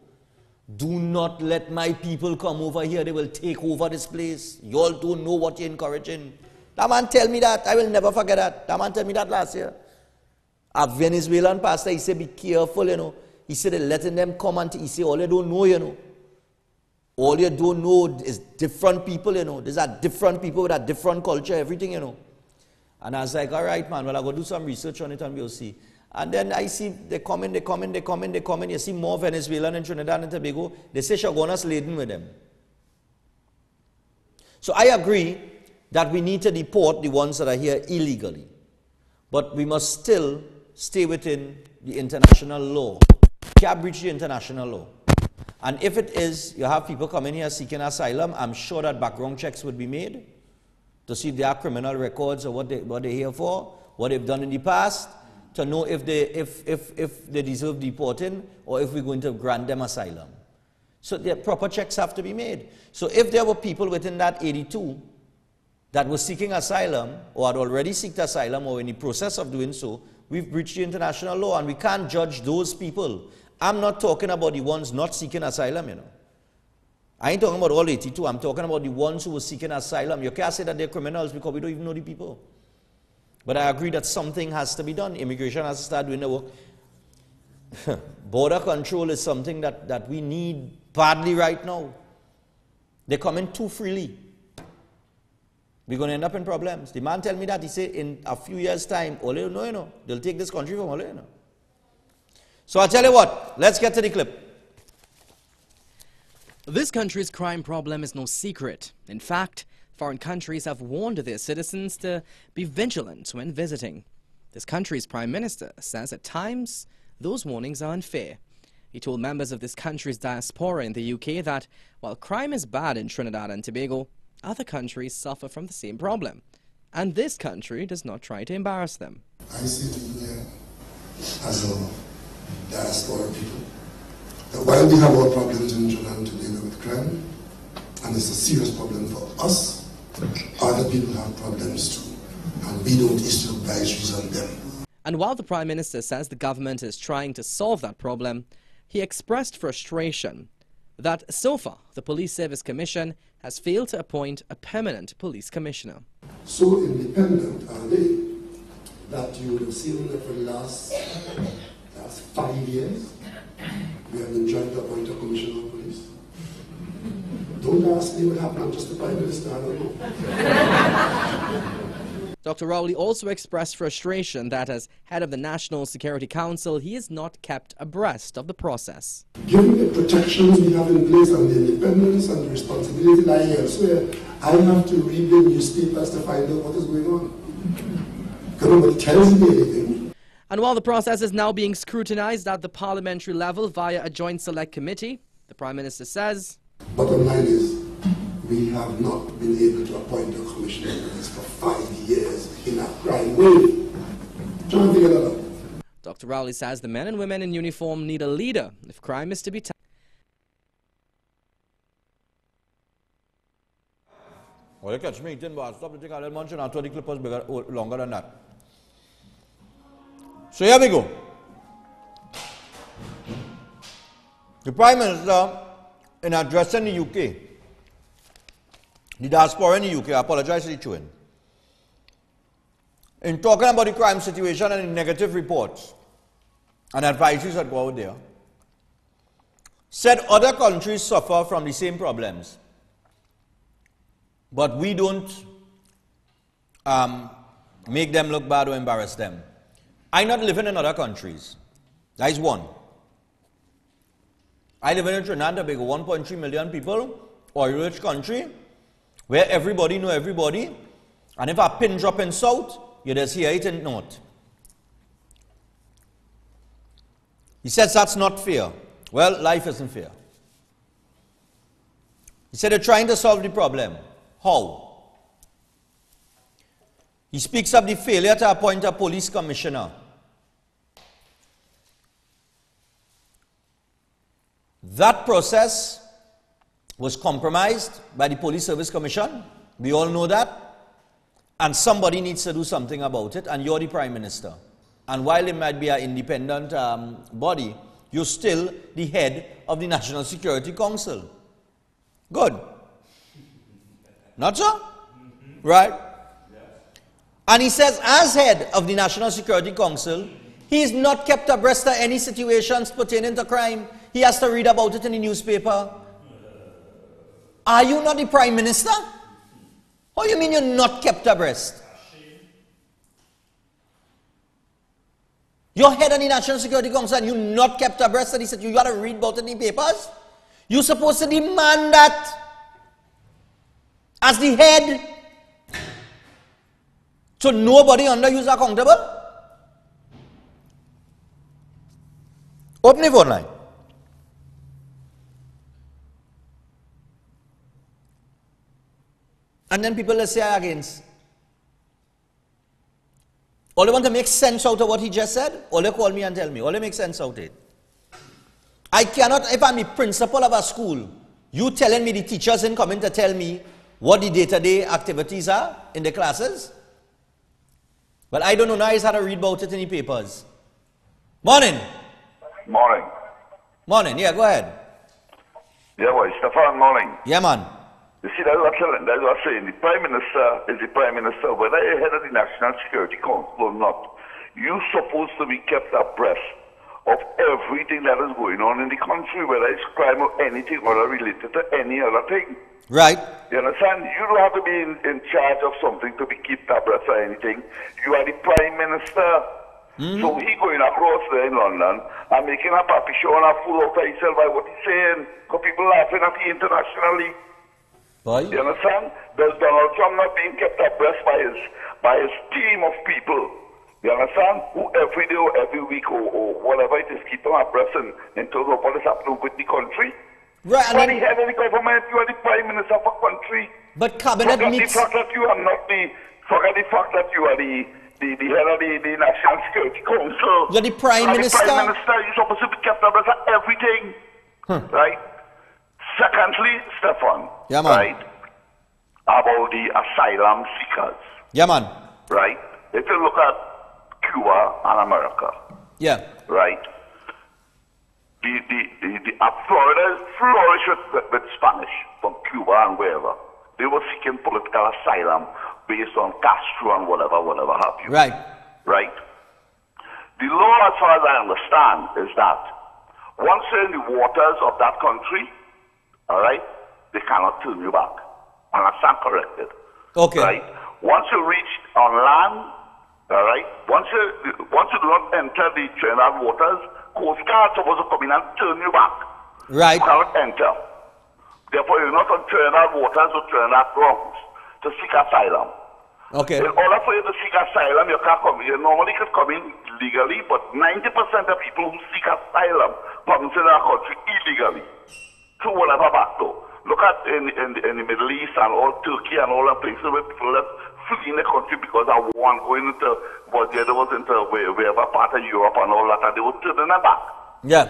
[SPEAKER 3] Do not let my people come over here. They will take over this place. You all don't know what you're encouraging. That man tell me that. I will never forget that. That man tell me that last year. A Venezuelan pastor, he said, be careful, you know. He said, they're letting them come and he said, all you don't know, you know. All you don't know is different people, you know. These are different people with a different culture, everything, you know. And I was like, all right, man, well, I'll go do some research on it and we'll see. And then I see they come in. You see more Venezuelan in Trinidad and Tobago. They say Shogunas laden with them. So I agree that we need to deport the ones that are here illegally. But we must still stay within the international law. Can't breach the international law. And if it is, you have people coming here seeking asylum, I'm sure that background checks would be made to see if they have criminal records or what they're here for, what they've done in the past, to know if they deserve deporting or if we're going to grant them asylum. So the proper checks have to be made. So if there were people within that 82 that were seeking asylum or had already sought asylum or in the process of doing so, we've breached the international law and we can't judge those people. I'm not talking about the ones not seeking asylum, you know. I ain't talking about all 82. I'm talking about the ones who were seeking asylum. You can't say that they're criminals because we don't even know the people. But I agree that something has to be done. Immigration has to start doing the work. Border control is something that we need badly right now. They're coming too freely. We're going to end up in problems. The man tell me that. He said in a few years' time, all you know, they'll take this country from all you know. So I tell you what, let's get to the clip.
[SPEAKER 17] This country's crime problem is no secret. In fact, foreign countries have warned their citizens to be vigilant when visiting. This country's prime minister says at times those warnings are unfair. He told members of this country's diaspora in the UK that while crime is bad in Trinidad and Tobago, other countries suffer from the same problem. And this country does not try to embarrass them.
[SPEAKER 1] I see people there as a diaspora people. That while we have our problems in Trinidad and Tobago with crime, and it's a serious problem for us, other people have problems too. And we don't issue advisories on them.
[SPEAKER 17] And while the Prime Minister says the government is trying to solve that problem, he expressed frustration that so far the Police Service Commission has failed to appoint a permanent police commissioner.
[SPEAKER 1] So independent are they that you will see them for the last 5 years we have been trying to appoint a commissioner of police. Don't ask me what happened, I'm just the Prime Minister, I don't know.
[SPEAKER 17] Dr. Rowley also expressed frustration that as head of the National Security Council, he is not kept abreast of the process.
[SPEAKER 1] Given the protections we have in place and the independence and the responsibility lying elsewhere, I have to read the newspapers to find out what is going on. Because nobody tells me anything.
[SPEAKER 17] And while the process is now being scrutinized at the parliamentary level via a joint select committee, the Prime Minister says,
[SPEAKER 1] bottom line is, we have not been able to appoint a commissioner for 5 years in a crime wave. Trying to figure that out.
[SPEAKER 17] Dr. Rowley says the men and women in uniform need a leader if crime is to be tackled.
[SPEAKER 3] Well, you catch me eating, but stop the thing, I'll mention I thought the clip was bigger, longer than that. So here we go. The Prime Minister, in addressing the UK, the diaspora in the UK, I apologize for the chewing. In talking about the crime situation and the negative reports and advisories that go out there, said other countries suffer from the same problems, but we don't make them look bad or embarrass them. I not living in other countries. That is one. I live in Trinidad and Tobago, 1.3 million people, oil-rich country, where everybody know everybody, and if a pin drop in south, you just hear it in north. He says that's not fair. Well, life isn't fair. He said they're trying to solve the problem. How? He speaks of the failure to appoint a police commissioner. That process was compromised by the Police Service Commission. We all know that. And somebody needs to do something about it, and you're the Prime Minister. And while it might be an independent body, you're still the head of the National Security Council. Good. Not so? Right? And he says, as head of the National Security Council, he is not kept abreast of any situations pertaining to crime. He has to read about it in the newspaper. Are you not the Prime Minister? What do you mean you're not kept abreast? You're head of the National Security Council and you're not kept abreast, and he said you got to read about it in the papers? You're supposed to demand that as the head, so nobody under you is accountable? Open the phone line. And then people say against. All they want to make sense out of what he just said, all they call me and tell me. All they make sense out of it. I cannot, if I'm the principal of a school, you telling me the teachers ain't coming to tell me what the day-to-day activities are in the classes? But I don't know now, I just had to read about it in the papers. Morning.
[SPEAKER 18] Morning.
[SPEAKER 3] Morning, yeah, go ahead.
[SPEAKER 18] Yeah, well, Stephan, morning.
[SPEAKER 3] Yeah, man.
[SPEAKER 18] You see, that's what I'm saying. The Prime Minister is the Prime Minister, whether you're head of the National Security Council or not. You're supposed to be kept abreast of everything that is going on in the country, whether it's crime or anything other related to any other thing.
[SPEAKER 3] Right.
[SPEAKER 18] You understand? You don't have to be in charge of something to be kept abreast of anything. You are the Prime Minister. So he going across there in London and making a papi show and a fool out of himself by what he's saying. Because people laughing at him internationally.
[SPEAKER 3] Boy.
[SPEAKER 18] You understand? There's Donald Trump not being kept abreast by his team of people. You understand? Who every day or every week or whatever it is keep them abreast in terms of what is happening with the country.
[SPEAKER 3] Right,
[SPEAKER 18] you are the head of the government, you are the prime minister of a country.
[SPEAKER 3] But cabinet
[SPEAKER 18] meets... the fact that you are not forget the fact that you are the head of the National Security Council.
[SPEAKER 3] You're the Prime Minister?
[SPEAKER 18] The Prime Minister, you're supposed to be kept abreast of everything. Right? Secondly, Stephan, right, about the asylum seekers.
[SPEAKER 3] Yeah, man.
[SPEAKER 18] Right? If you look at Cuba and America.
[SPEAKER 3] Yeah.
[SPEAKER 18] Right? Florida flourished with Spanish from Cuba and wherever. They were seeking political asylum based on Castro and whatever have you.
[SPEAKER 3] Right.
[SPEAKER 18] Right? The law, as far as I understand, is that once you're in the waters of that country, all right, they cannot turn you back. And I stand corrected.
[SPEAKER 3] Okay.
[SPEAKER 18] Right? Once you reach on land, all right, once you do not enter the Trinidad waters, Coast Guard is supposed to come in and turn you back.
[SPEAKER 3] Right.
[SPEAKER 18] You cannot enter. Therefore, you're not on Trinidad waters or Trinidad grounds to seek asylum.
[SPEAKER 3] Okay.
[SPEAKER 18] In order for you to seek asylum, you can't come. You normally can come in legally, but 90% of people who seek asylum come into our country illegally through whatever back door. Look at in the Middle East and all Turkey and all the places where people left fleeing the country because of war going into what the other was into wherever part of Europe and all that, and they were turning them back.
[SPEAKER 3] Yeah.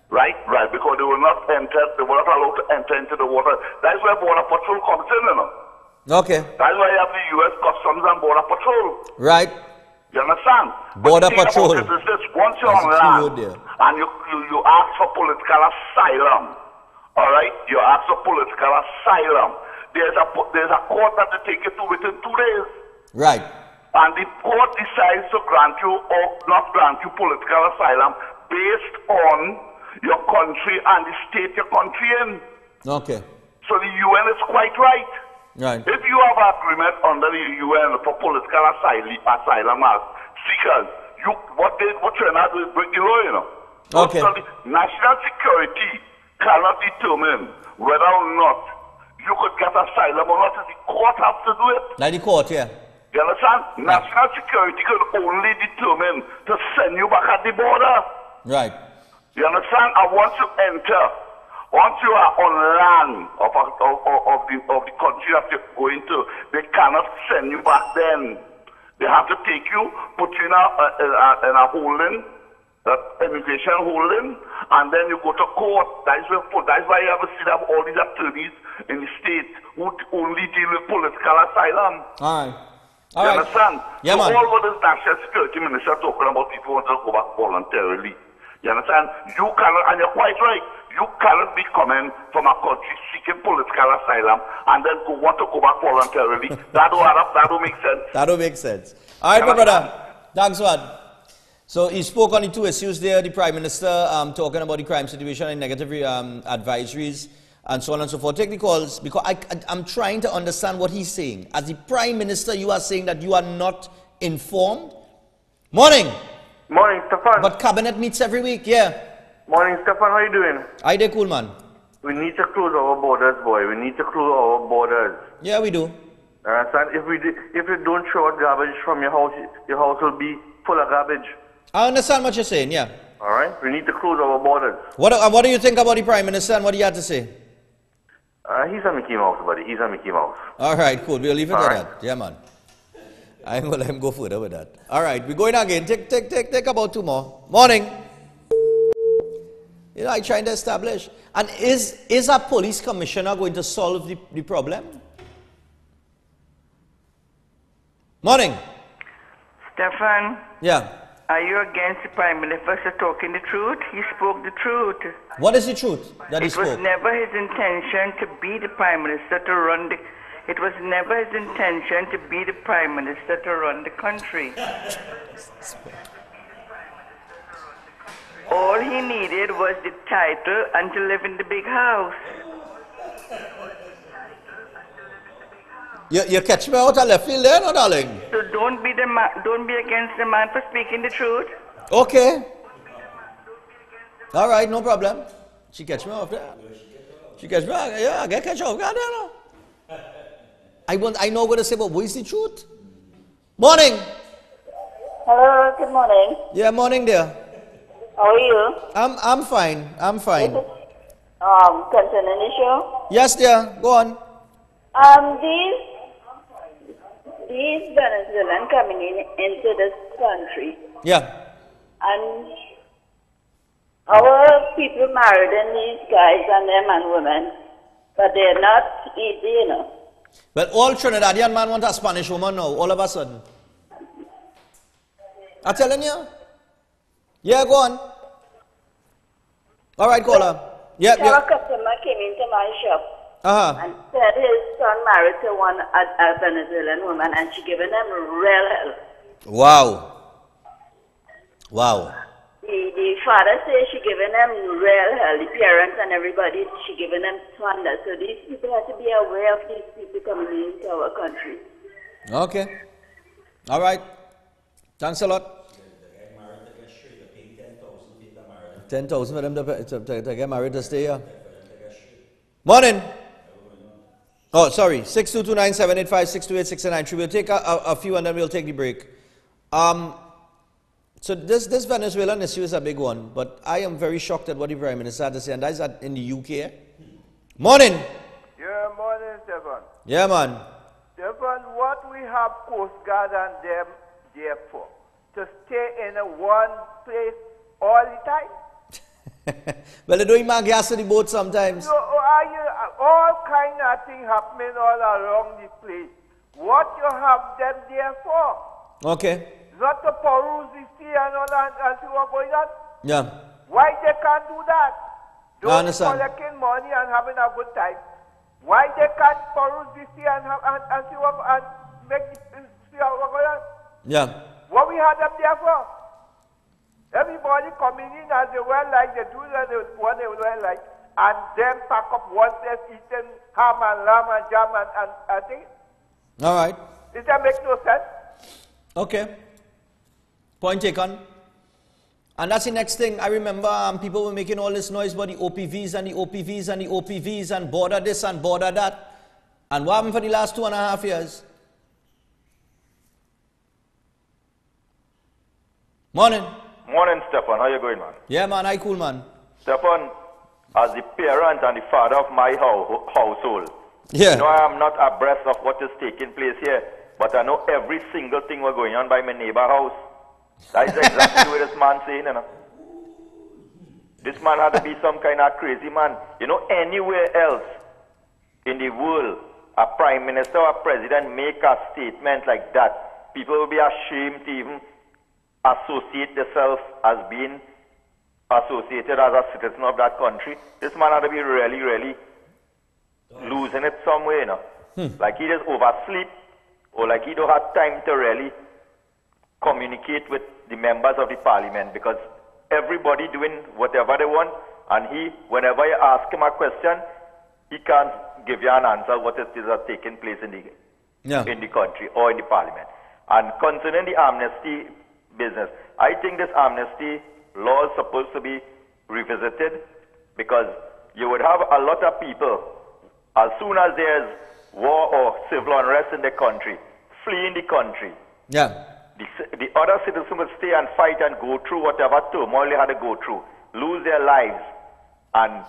[SPEAKER 18] Right, because they were not entered, they were not allowed to enter into the water. That's where Border Patrol comes in, you know.
[SPEAKER 3] Okay.
[SPEAKER 18] That's why you have the U.S. Customs and Border Patrol.
[SPEAKER 3] Right.
[SPEAKER 18] You understand?
[SPEAKER 3] Border Patrol.
[SPEAKER 18] Is this, once you're on land and you ask for political asylum, all right, you ask for political asylum, there's a court that will take you to within 2 days.
[SPEAKER 3] Right.
[SPEAKER 18] And the court decides to grant you or not grant you political asylum based on your country and the state your country in.
[SPEAKER 3] Okay.
[SPEAKER 18] So the UN is quite right.
[SPEAKER 3] Right.
[SPEAKER 18] If you have an agreement under the UN for political asylum seekers, what Trinidad do is break the law, you know.
[SPEAKER 3] Okay.
[SPEAKER 18] So the national security cannot determine whether or not you could get asylum or not. The court has to do it.
[SPEAKER 3] Like the court, yeah.
[SPEAKER 18] You understand? Right. National security could only determine to send you back at the border.
[SPEAKER 3] Right.
[SPEAKER 18] You understand? And once you enter, once you are on land of the country that you're going to, they cannot send you back then. They have to take you, put you in a holding, immigration holding, and then you go to court. That's why you ever see that all these attorneys in the state who only deal with political asylum.
[SPEAKER 3] All right.
[SPEAKER 18] You understand?
[SPEAKER 3] Yeah,
[SPEAKER 18] so
[SPEAKER 3] man.
[SPEAKER 18] all what this national security minister talking about people want to go back voluntarily. You understand? You cannot, and you're quite right, you cannot be coming from a country seeking political asylum and then want to go back voluntarily. That don't add up, that don't make sense.
[SPEAKER 3] That don't make sense. All right, my brother. Thanks, man. So he spoke on the two issues there, the Prime Minister talking about the crime situation and negative advisories and so on and so forth. Take the calls because I'm trying to understand what he's saying. As the Prime Minister, you are saying that you are not informed? Morning.
[SPEAKER 19] Morning, Stephan.
[SPEAKER 3] But cabinet meets every week, yeah.
[SPEAKER 19] Morning, Stephan. How you doing?
[SPEAKER 3] I dey cool, man.
[SPEAKER 19] We need to close our borders, boy. We need to close our borders.
[SPEAKER 3] Yeah, we do.
[SPEAKER 19] Understand? If you don't throw out garbage from your house will be full of garbage.
[SPEAKER 3] I understand what you're saying, yeah.
[SPEAKER 19] All right? We need to close our borders.
[SPEAKER 3] What do you think about the Prime Minister and what he had to say?
[SPEAKER 19] He's a Mickey Mouse, buddy. He's a Mickey Mouse.
[SPEAKER 3] All right, cool. We'll leave it at that. Yeah, man. I ain't gonna let him go further with that. All right, we're going again. Take about 2 more. Morning. You know, I'm trying to establish. And is a police commissioner going to solve the problem? Morning.
[SPEAKER 20] Stephan.
[SPEAKER 3] Yeah.
[SPEAKER 20] Are you against the Prime Minister talking the truth? He spoke the truth.
[SPEAKER 3] What is the truth that he spoke?
[SPEAKER 20] It was never his intention to be the Prime Minister to run the... It was never his intention to be the Prime Minister to run the country. All he needed was the title and to live in the big house.
[SPEAKER 3] You catch me out of left field there, no, darling?
[SPEAKER 20] So don't be against the man for speaking the truth.
[SPEAKER 3] Okay. All right, no problem. She catch me off there. She catch me off. Yeah, I get catch off guard there now. I know what to say, but what is the truth? Morning.
[SPEAKER 21] Hello, good morning.
[SPEAKER 3] Yeah, morning dear.
[SPEAKER 21] How are you?
[SPEAKER 3] I'm fine. I'm fine.
[SPEAKER 21] Concerning the show?
[SPEAKER 3] Yes, dear. Go on.
[SPEAKER 21] These Venezuelans coming into this country,
[SPEAKER 3] Yeah.
[SPEAKER 21] and our people marrying these guys and them and women, but they're not easy, you know.
[SPEAKER 3] Well, all Trinidadian man want a Spanish woman now, all of a sudden. I'm telling you. Yeah, go on. All right, caller. Yeah,
[SPEAKER 21] A customer came into my shop and said his son married to a Venezuelan woman, and she given them real hell.
[SPEAKER 3] Wow. Wow.
[SPEAKER 21] The father says she given them real hell, the parents and everybody, she given them slander. So these people have to be aware of these people coming into our country.
[SPEAKER 3] Okay. All right. Thanks a lot. 10,000 for them to get married to stay here. Morning. Oh, sorry. 6229785 62869. We'll take a few and then we'll take the break. So this Venezuelan issue is a big one, but I am very shocked at what the Prime Minister had to say, and that is in the UK. Morning.
[SPEAKER 22] Yeah, morning, Stephan.
[SPEAKER 3] Yeah, man.
[SPEAKER 22] Stephan, what we have Coast Guard and them there for? To stay in one place all the time?
[SPEAKER 3] Well, they don't even gas to the boat sometimes.
[SPEAKER 22] So, all kind of things happening all around the place. What you have them there for?
[SPEAKER 3] Okay.
[SPEAKER 22] Not to peruse the sea and all and see what's going on?
[SPEAKER 3] Yeah.
[SPEAKER 22] Why they can't do that?
[SPEAKER 3] I understand.
[SPEAKER 22] Collecting money and having a good time. Why they can't peruse the sea and see what and make see what's going on?
[SPEAKER 3] Yeah.
[SPEAKER 22] What we had them there for? Everybody coming in as they well like, they do what they well like, and then pack up one set eating ham and lamb and jam and things.
[SPEAKER 3] All right.
[SPEAKER 22] Does that make no sense?
[SPEAKER 3] Okay. Point taken. And that's the next thing. I remember people were making all this noise about the OPVs and the OPVs and the OPVs and border this and border that. And what happened for the last 2.5 years? Morning.
[SPEAKER 23] Morning, Stephan. How you going, man?
[SPEAKER 3] Yeah, man. I cool, man.
[SPEAKER 23] Stephan, as the parent and the father of my household,
[SPEAKER 3] yeah.
[SPEAKER 23] You know, I am not abreast of what is taking place here, but I know every single thing was going on by my neighbor house. That is exactly what this man saying, you know. This man had to be some kind of crazy man. You know, anywhere else in the world, a prime minister or a president make a statement like that, people will be ashamed to even associate themselves as being associated as a citizen of that country. This man had to be really, really losing it somewhere, you know. Like he just oversleep, or like he don't have time to really communicate with the members of the parliament, because everybody doing whatever they want, and he, whenever you ask him a question, he can't give you an answer what is taking place in the country or in the parliament. And concerning the amnesty business, I think this amnesty law is supposed to be revisited, because you would have a lot of people, as soon as there's war or civil unrest in the country, fleeing the country.
[SPEAKER 3] Yeah.
[SPEAKER 23] The other citizens would stay and fight and go through whatever turmoil they had to go through, lose their lives, and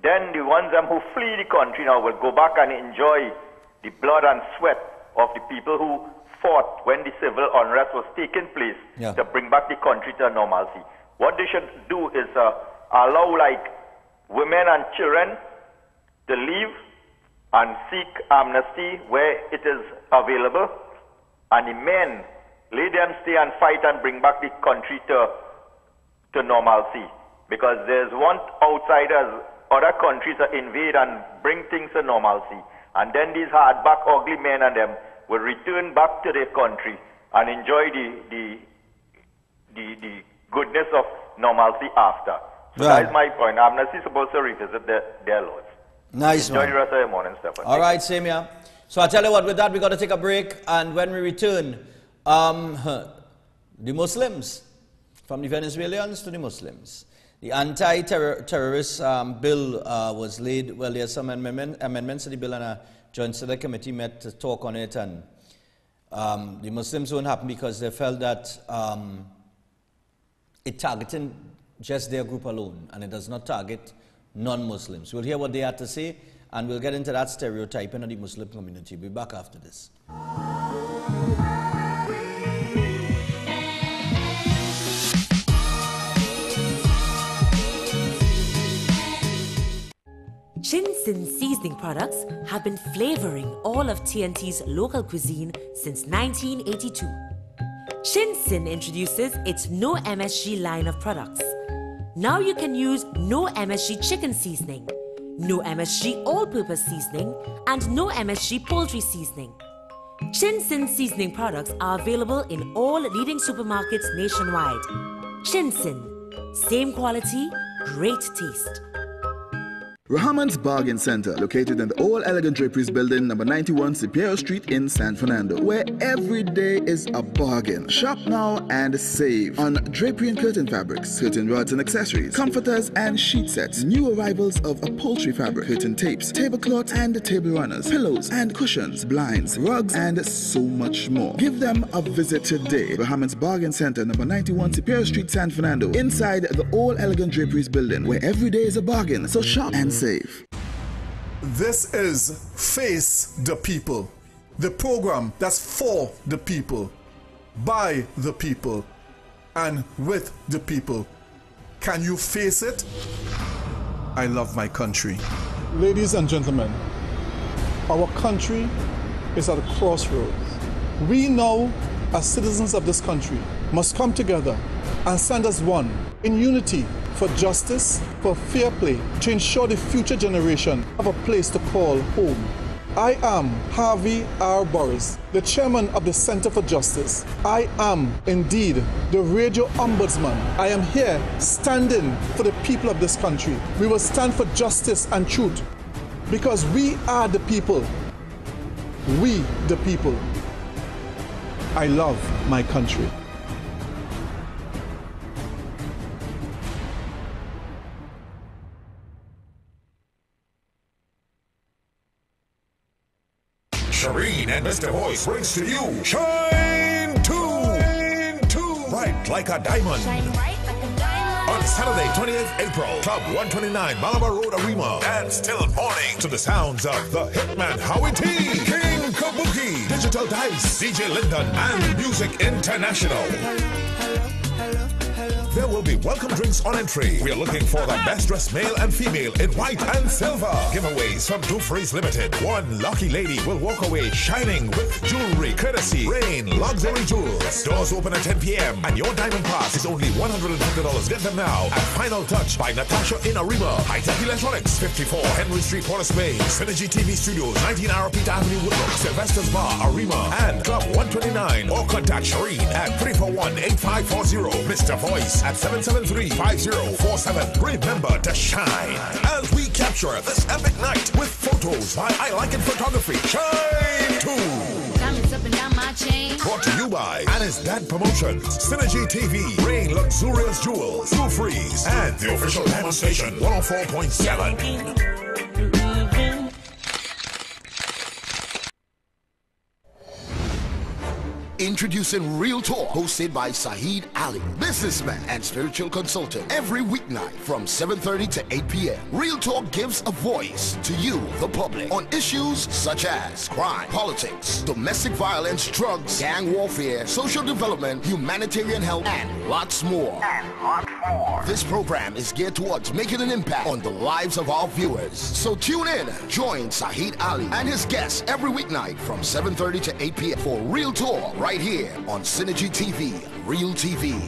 [SPEAKER 23] then the ones who flee the country now will go back and enjoy the blood and sweat of the people who fought when the civil unrest was taking place to bring back the country to normalcy. What they should do is allow like women and children to leave and seek amnesty where it is available, and the men, let them stay and fight and bring back the country to normalcy. Because there's one outsiders, other countries that invade and bring things to normalcy, and then these hardback ugly men and them will return back to their country and enjoy the goodness of normalcy after. So that is my point. Amnesty is supposed to revisit their laws.
[SPEAKER 3] Nice,
[SPEAKER 23] Enjoy
[SPEAKER 3] man.
[SPEAKER 23] the rest of your morning, Stephan.
[SPEAKER 3] All right, same here. So I tell you what, with that, we got to take a break. And when we return, the Muslims, from the Venezuelans to the Muslims. The anti-terrorist bill was laid, well, there's some amendments to the bill, and a joint select committee met to talk on it, and the Muslims weren't happy because they felt that it targeted just their group alone, and it does not target non-Muslims. We'll hear what they had to say, and we'll get into that stereotyping of the Muslim community. We'll be back after this.
[SPEAKER 7] Shin-Sin seasoning products have been flavoring all of TNT's local cuisine since 1982. Shin-Sin introduces its no MSG line of products. Now you can use no MSG chicken seasoning, no MSG all-purpose seasoning, and no MSG poultry seasoning. Shin-Sin seasoning products are available in all leading supermarkets nationwide. Shin-Sin, same quality, great taste.
[SPEAKER 2] Rahaman's Bargain Center, located in the All Elegant Draperies Building, number 91 Superior Street in San Fernando, where every day is a bargain. Shop now and save on drapery and curtain fabrics, curtain rods and accessories, comforters and sheet sets, new arrivals of upholstery fabric, curtain tapes, tablecloths and table runners, pillows and cushions, blinds, rugs, and so much more. Give them a visit today. Rahaman's Bargain Center, number 91 Superior Street, San Fernando, inside the All Elegant Draperies Building, where every day is a bargain. So shop and save.
[SPEAKER 4] This is Face the People, the program that's for the people, by the people, and with the people. Can you face it? I love my country. Ladies and gentlemen, our country is at a crossroads. We now, as citizens of this country, must come together and stand as one in unity for justice, for fair play, to ensure the future generation have a place to call home. I am Harvey R. Boris, the chairman of the Center for Justice. I am indeed the radio ombudsman. I am here standing for the people of this country. We will stand for justice and truth because we are the people. We the people. I love my country.
[SPEAKER 5] Shireen and Mr. Voice brings to you Shine 2. Bright like a diamond.
[SPEAKER 24] Shine bright like a diamond.
[SPEAKER 5] On Saturday, 20th April, Club 129, Malabar Road, Arima. And still morning to the sounds of the Hitman Howie T, King Kabuki, Digital Dice, DJ Lyndon, and Music International. There will be welcome drinks on entry. We are looking for the best dressed male and female in white and silver. Giveaways from Dufresne's Limited. One lucky lady will walk away shining with jewelry courtesy Rain Luxury Jewels. Doors open at 10 p.m. and your diamond pass is only $150. Get them now at Final Touch by Natasha in Arima. High Tech Electronics, 54 Henry Street, Port of Spain. Synergy TV Studios, 19 Arapita Avenue, Woodlook. Sylvester's Bar, Arima. And Club 129. Or contact Shireen at 341-8540. Mr. Voice at 773-5047. Remember to shine as we capture this epic night with photos by I Like It Photography. Shine 2.
[SPEAKER 24] Diamonds up and down my chain.
[SPEAKER 5] Brought to you by Anna's Dad Promotions, Synergy TV, Rain Luxurious Jewels, Blue Freeze, and the official Diamond Station 104.7.
[SPEAKER 25] Introducing Real Talk, hosted by Saheed Ali, businessman and spiritual consultant, every weeknight from 7:30 to 8 p.m. Real Talk gives a voice to you, the public, on issues such as crime, politics, domestic violence, drugs, gang warfare, social development, humanitarian help, and lots more. This program is geared towards making an impact on the lives of our viewers. So tune in, join Saheed Ali and his guests every weeknight from 7:30 to 8 p.m. for Real Talk, right here on Synergy TV, Real TV.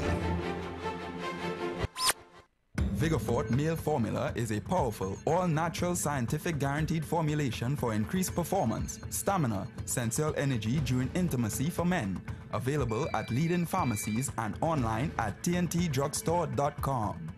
[SPEAKER 26] Vigorfort Male Formula is a powerful, all-natural, scientific guaranteed formulation for increased performance, stamina, sensual energy during intimacy for men. Available at leading pharmacies and online at tntdrugstore.com.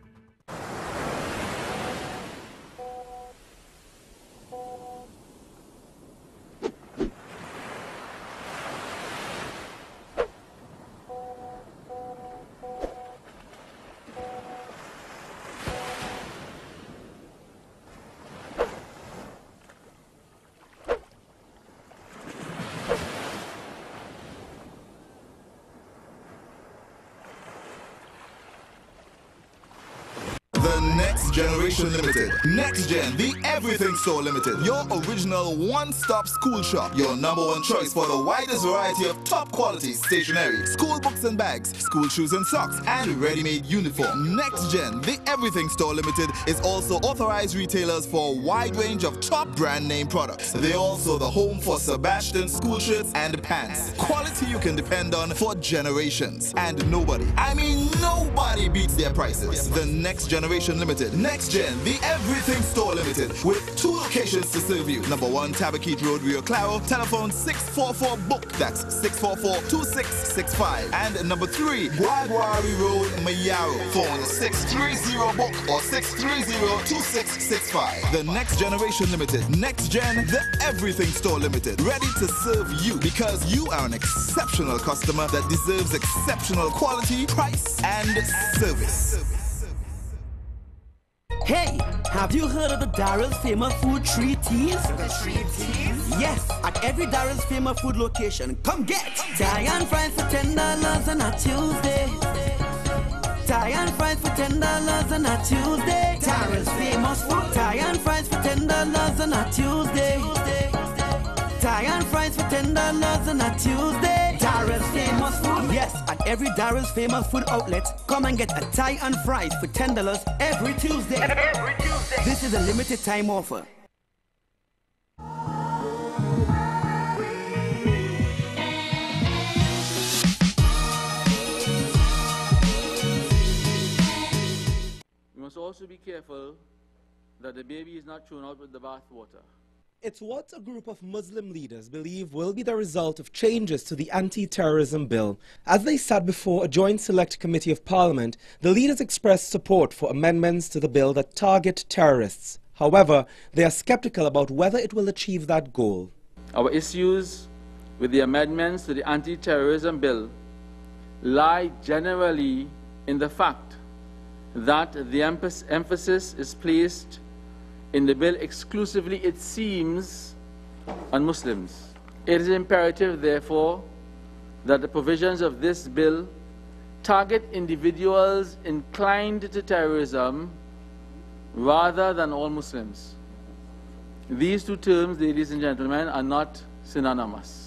[SPEAKER 2] Next Generation Limited. Next Gen, the Everything Store Limited. Your original one-stop school shop. Your number one choice for the widest variety of top quality stationery, school books and bags, school shoes and socks, and ready-made uniform. Next Gen, the Everything Store Limited is also authorized retailers for a wide range of top brand name products. They're also the home for Sebastian school shirts and pants. Quality you can depend on for generations. And nobody, I mean nobody beats their prices. The Next Generation Limited. Next Gen, the Everything Store Limited, with 2 locations to serve you. Number 1, Tabaquite Road, Rio Claro. Telephone 644-BOOK. That's 644-2665. And number 3, Guaguari Road, Mayaro. Phone 630-BOOK or 630-2665. The Next Generation Limited. Next Gen, the Everything Store Limited. Ready to serve you because you are an exceptional customer that deserves exceptional quality, price, and service.
[SPEAKER 6] Hey, have you heard of the Darrell's famous food 3 T's? The 3 T's? Yes, at every Darrell's famous food location, come get Thai and fries for $10 on a Tuesday. Thai and fries for $10 on a Tuesday. Darrell's famous food. Thai and fries for $10 on a Tuesday. Thai and fries for $10 on a Tuesday. Darrell's famous food. Yes, at every Darrell's famous food outlet, come and get a Thai and fries for $10 every Tuesday. Every Tuesday. This is a limited time offer.
[SPEAKER 8] We must also be careful that the baby is not thrown out with the bathwater.
[SPEAKER 9] It's what a group of Muslim leaders believe will be the result of changes to the anti-terrorism bill. As they sat before a joint select committee of parliament, the leaders expressed support for amendments to the bill that target terrorists. However, they are skeptical about whether it will achieve that goal.
[SPEAKER 8] Our issues with the amendments to the anti-terrorism bill lie generally in the fact that the emphasis is placed in the bill exclusively, it seems, on Muslims. It is imperative, therefore, that the provisions of this bill target individuals inclined to terrorism rather than all Muslims. These 2 terms, ladies and gentlemen, are not synonymous.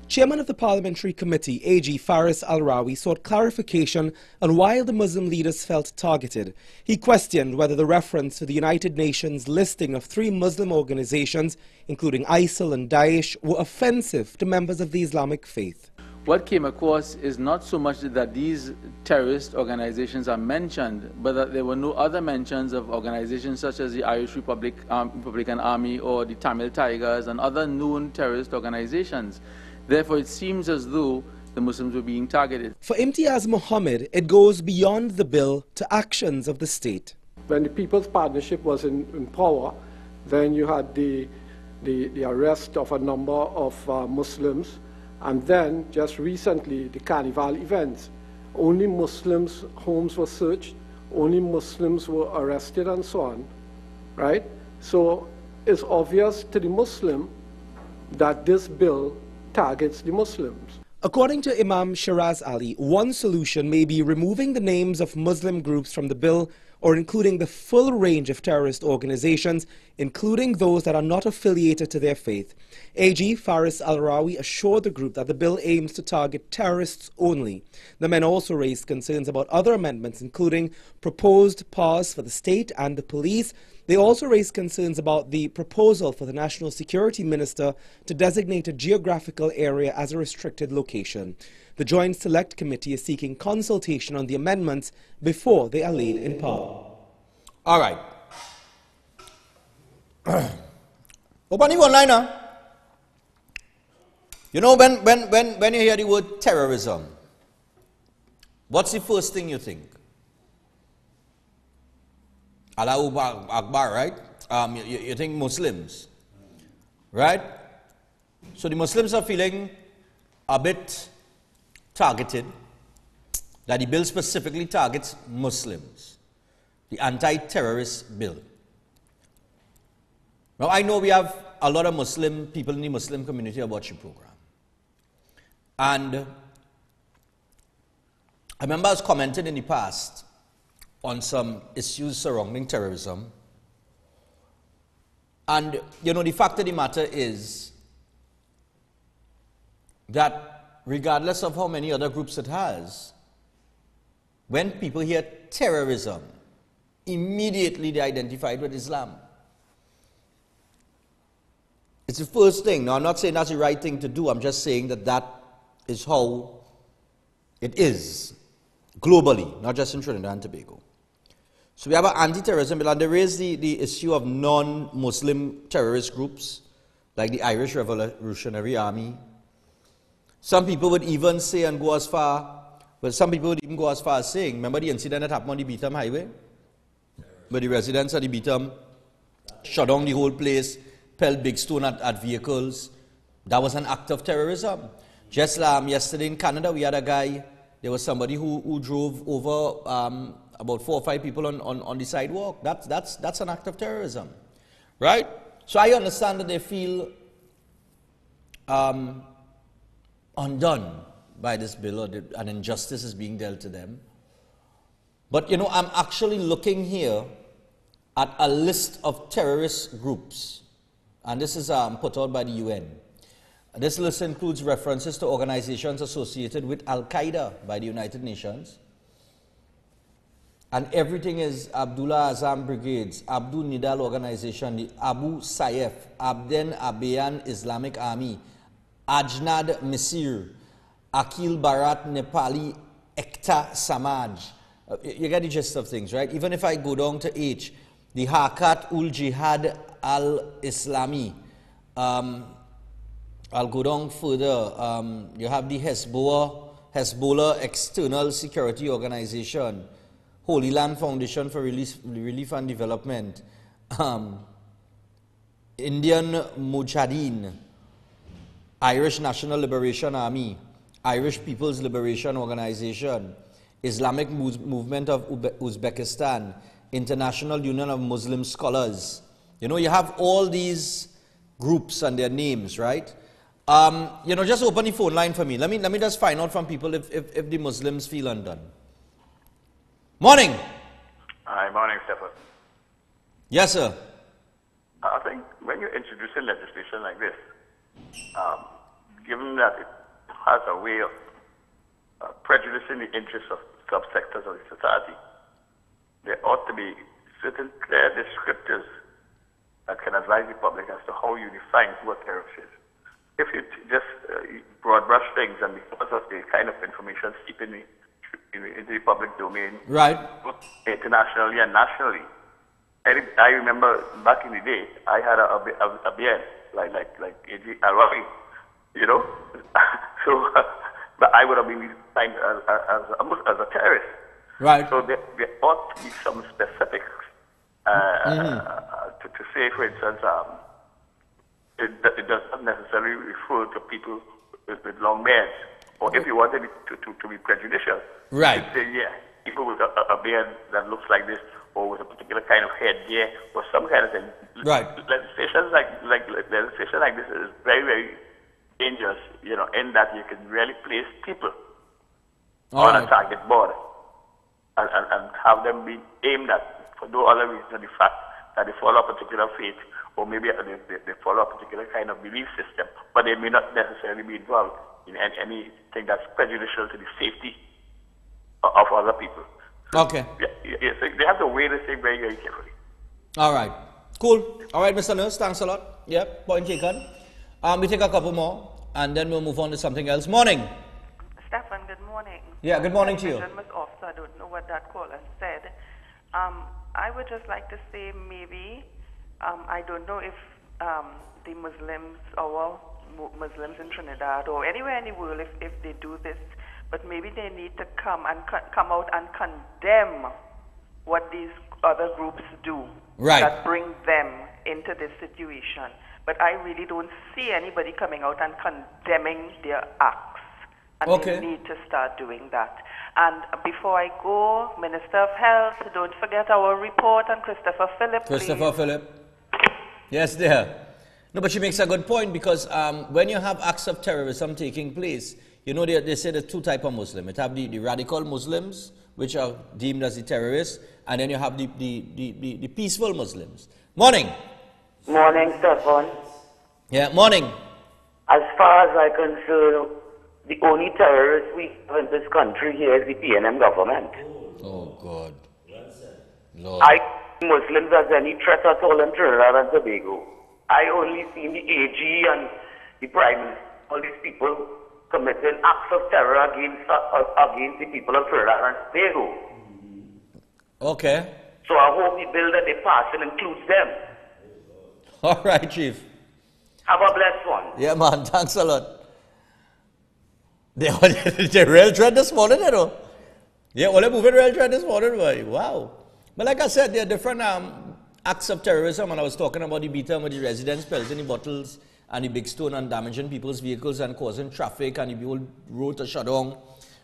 [SPEAKER 9] Chairman of the Parliamentary Committee, A.G. Faris Al-Rawi, sought clarification on why the Muslim leaders felt targeted. He questioned whether the reference to the United Nations listing of 3 Muslim organizations, including ISIL and Daesh, were offensive to members of the Islamic faith.
[SPEAKER 8] What came across is not so much that these terrorist organizations are mentioned, but that there were no other mentions of organizations such as the Irish Republican Army or the Tamil Tigers and other known terrorist organizations. Therefore, it seems as though the Muslims were being targeted.
[SPEAKER 9] For Imtiaz Muhammad, it goes beyond the bill to actions of the state.
[SPEAKER 10] When the People's Partnership was in power, then you had the arrest of a number of Muslims, and then just recently the Carnival events. Only Muslims' homes were searched, only Muslims were arrested and so on, right? So it's obvious to the Muslim that this bill targets the Muslims.
[SPEAKER 9] According to Imam Shiraz Ali, one solution may be removing the names of Muslim groups from the bill or including the full range of terrorist organizations, including those that are not affiliated to their faith. AG Faris Al-Rawi assured the group that the bill aims to target terrorists only. The men also raised concerns about other amendments, including proposed powers for the state and the police. They also raised concerns about the proposal for the National Security Minister to designate a geographical area as a restricted location. The Joint Select Committee is seeking consultation on the amendments before they are laid in Parliament.
[SPEAKER 3] All right. Open you online now. You know, when you hear the word terrorism, what's the first thing you think? Allahu Akbar, right? You think Muslims, right? So the Muslims are feeling a bit targeted, that the bill specifically targets Muslims, the anti-terrorist bill. Now, I know we have a lot of Muslim people in the Muslim community who watch the program. And I remember I was commenting in the past on some issues surrounding terrorism. And, you know, the fact of the matter is that regardless of how many other groups it has, when people hear terrorism, immediately they identify it with Islam. It's the first thing. Now, I'm not saying that's the right thing to do. I'm just saying that that is how it is globally, not just in Trinidad and Tobago. So we have an anti-terrorism bill, and there is the issue of non-Muslim terrorist groups, like the Irish Revolutionary Army. Some people would even say and go as far, well, some people would even go as far as saying, remember the incident that happened on the Beetham Highway? Where the residents of the Beetham shut down the whole place, pelted big stone at vehicles. That was an act of terrorism. Just yesterday in Canada, we had a guy, there was somebody who drove over about 4 or 5 people on the sidewalk. That's an act of terrorism, right? So I understand that they feel undone by this bill, or an injustice is being dealt to them. But, you know, I'm actually looking here at a list of terrorist groups, and this is put out by the UN. This list includes references to organizations associated with Al-Qaeda by the United Nations. And everything is Abdullah Azam Brigades, Abdul Nidal Organization, the Abu Sayyaf, Abden Abeyan Islamic Army, Ajnad Misir, Akil Bharat Nepali Ekta Samaj. You get the gist of things, right? Even if I go down to H, the Hakat ul Jihad al-Islami. I'll go down further. You have the Hezbollah External Security Organization, Holy Land Foundation for Relief and Development, Indian Mujahideen, Irish National Liberation Army, Irish People's Liberation Organization, Islamic Movement of Uzbekistan, International Union of Muslim Scholars. You know, you have all these groups and their names, right? You know, just open the phone line for me. Let me just find out from people if the Muslims feel undone. Morning.
[SPEAKER 11] Hi, morning, Stephan.
[SPEAKER 3] Yes, sir.
[SPEAKER 11] I think when you're introducing legislation like this, given that it has a way of prejudicing the interests of subsectors of the society, there ought to be certain clear descriptors that can advise the public as to how you define what terrorist is. If you just broad brush things, and because of the kind of information seeping into the public domain,
[SPEAKER 3] right,
[SPEAKER 11] both internationally and nationally. I remember back in the day, I had a beard like Al-Wafi, you know. So, but I would have been defined as a terrorist.
[SPEAKER 3] Right.
[SPEAKER 11] So there ought to be some specifics to say, for instance, it does not necessarily refer to people with long beards. Or if you wanted it to be prejudicial,
[SPEAKER 3] right?
[SPEAKER 11] You'd say, yeah, people with a beard that looks like this, or with a particular kind of headgear, or some kind of thing.
[SPEAKER 3] Right.
[SPEAKER 11] Legislation like this is very, very dangerous. You know, in that you can really place people on a target board and have them be aimed at for no other reason than the fact that they follow a particular faith, or maybe they follow a particular kind of belief system, but they may not necessarily be involved in anything that's prejudicial to the safety of other people.
[SPEAKER 3] Okay.
[SPEAKER 11] Yeah, so they have to weigh this thing very, very carefully.
[SPEAKER 3] All right. Cool. All right, Mr. Nurse, thanks a lot. Yep, point taken. We take a couple more, and then we'll move on to something else. Morning.
[SPEAKER 12] Stephan, good morning.
[SPEAKER 3] Yeah, good morning to you.
[SPEAKER 12] My was off, so I don't know what that caller said. I would just like to say maybe, I don't know if the Muslims, our Muslims in Trinidad or anywhere in the world, if they do this, but maybe they need to come out and condemn what these other groups do,
[SPEAKER 3] right,
[SPEAKER 12] that bring them into this situation. But I really don't see anybody coming out and condemning their acts, and
[SPEAKER 3] okay,
[SPEAKER 12] they need to start doing that. And before I go, Minister of Health, don't forget our report on Christopher Phillip,
[SPEAKER 3] Christopher Phillip. Yes, dear. No, but she makes a good point, because when you have acts of terrorism taking place, you know, they say there's two types of Muslim. It have the radical Muslims, which are deemed as the terrorists, and then you have the peaceful Muslims. Morning.
[SPEAKER 1] Morning, Stephan.
[SPEAKER 3] Yeah, morning.
[SPEAKER 1] As far as I'm concerned, the only terrorists we have in this country here is the PNM government.
[SPEAKER 3] Oh, God.
[SPEAKER 1] Lord. I see Muslims as any threat at all in Trinidad and Tobago. I only see the AG and the Prime Minister, all these people committing acts of terror against the people of Trinidad and Tobago.
[SPEAKER 3] Okay.
[SPEAKER 1] So I hope the bill that they pass includes them.
[SPEAKER 3] All right, Chief.
[SPEAKER 1] Have a blessed one.
[SPEAKER 3] Yeah, man. Thanks a lot. They rail thread this morning, you know. Yeah, well, they're moving rail thread this morning, boy. Wow. But like I said, there are different acts of terrorism, and I was talking about the beta with the residents pelting the bottles and the big stone and damaging people's vehicles and causing traffic and the whole road to shut down.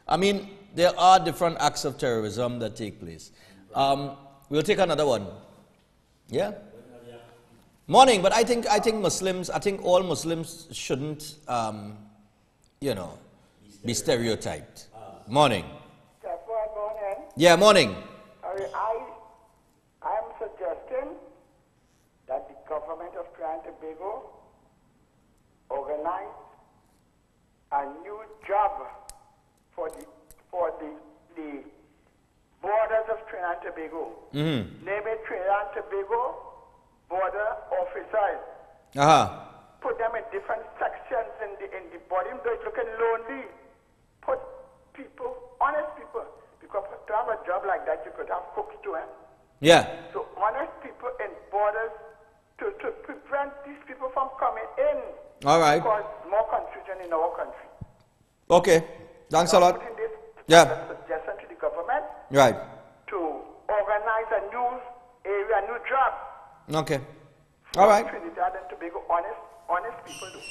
[SPEAKER 3] I mean, there are different acts of terrorism that take place. We'll take another one. Yeah? Morning, but I think Muslims, I think all Muslims shouldn't, you know, be stereotyped. Morning.
[SPEAKER 22] Morning.
[SPEAKER 3] Yeah, morning.
[SPEAKER 22] I am suggesting that the government of Trinidad and Tobago organize a new job for the borders of Trinidad and Tobago. Name it Trinidad and Tobago border officers. Put them in different sections in the body. Though it's looking lonely. Put people, honest people, because to have a job like that, you could have cooks too.
[SPEAKER 3] Yeah.
[SPEAKER 22] So honest people in borders to prevent these people from coming in.
[SPEAKER 3] All right.
[SPEAKER 22] Cause more confusion in our country.
[SPEAKER 3] Okay. Thanks a lot.
[SPEAKER 22] This suggestion to the government.
[SPEAKER 3] Right.
[SPEAKER 22] To organize a new area, a new job.
[SPEAKER 3] Okay. All right.
[SPEAKER 22] Trinidad and Tobago, honest people do.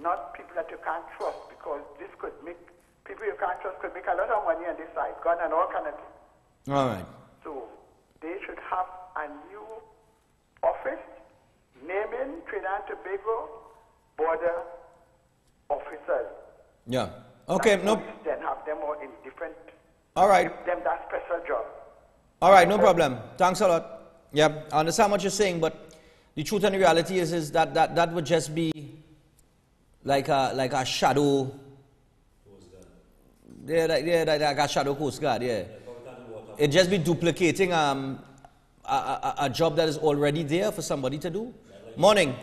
[SPEAKER 22] Not people that you can't trust, because this could make people you can't trust could make a lot of money on this side, gun and all kind of things.
[SPEAKER 3] All right.
[SPEAKER 22] So they should have a new office naming Trinidad and Tobago border officers.
[SPEAKER 3] Yeah. Okay. No.
[SPEAKER 22] Then have them all in different.
[SPEAKER 3] All right.
[SPEAKER 22] Give them that special job.
[SPEAKER 3] All right. No problem. Thanks a lot. Yeah, I understand what you're saying, but the truth and the reality is that would just be like a shadow. Yeah, like a shadow Coast Guard. Yeah, it'd just be duplicating a job that is already there for somebody to do. Morning.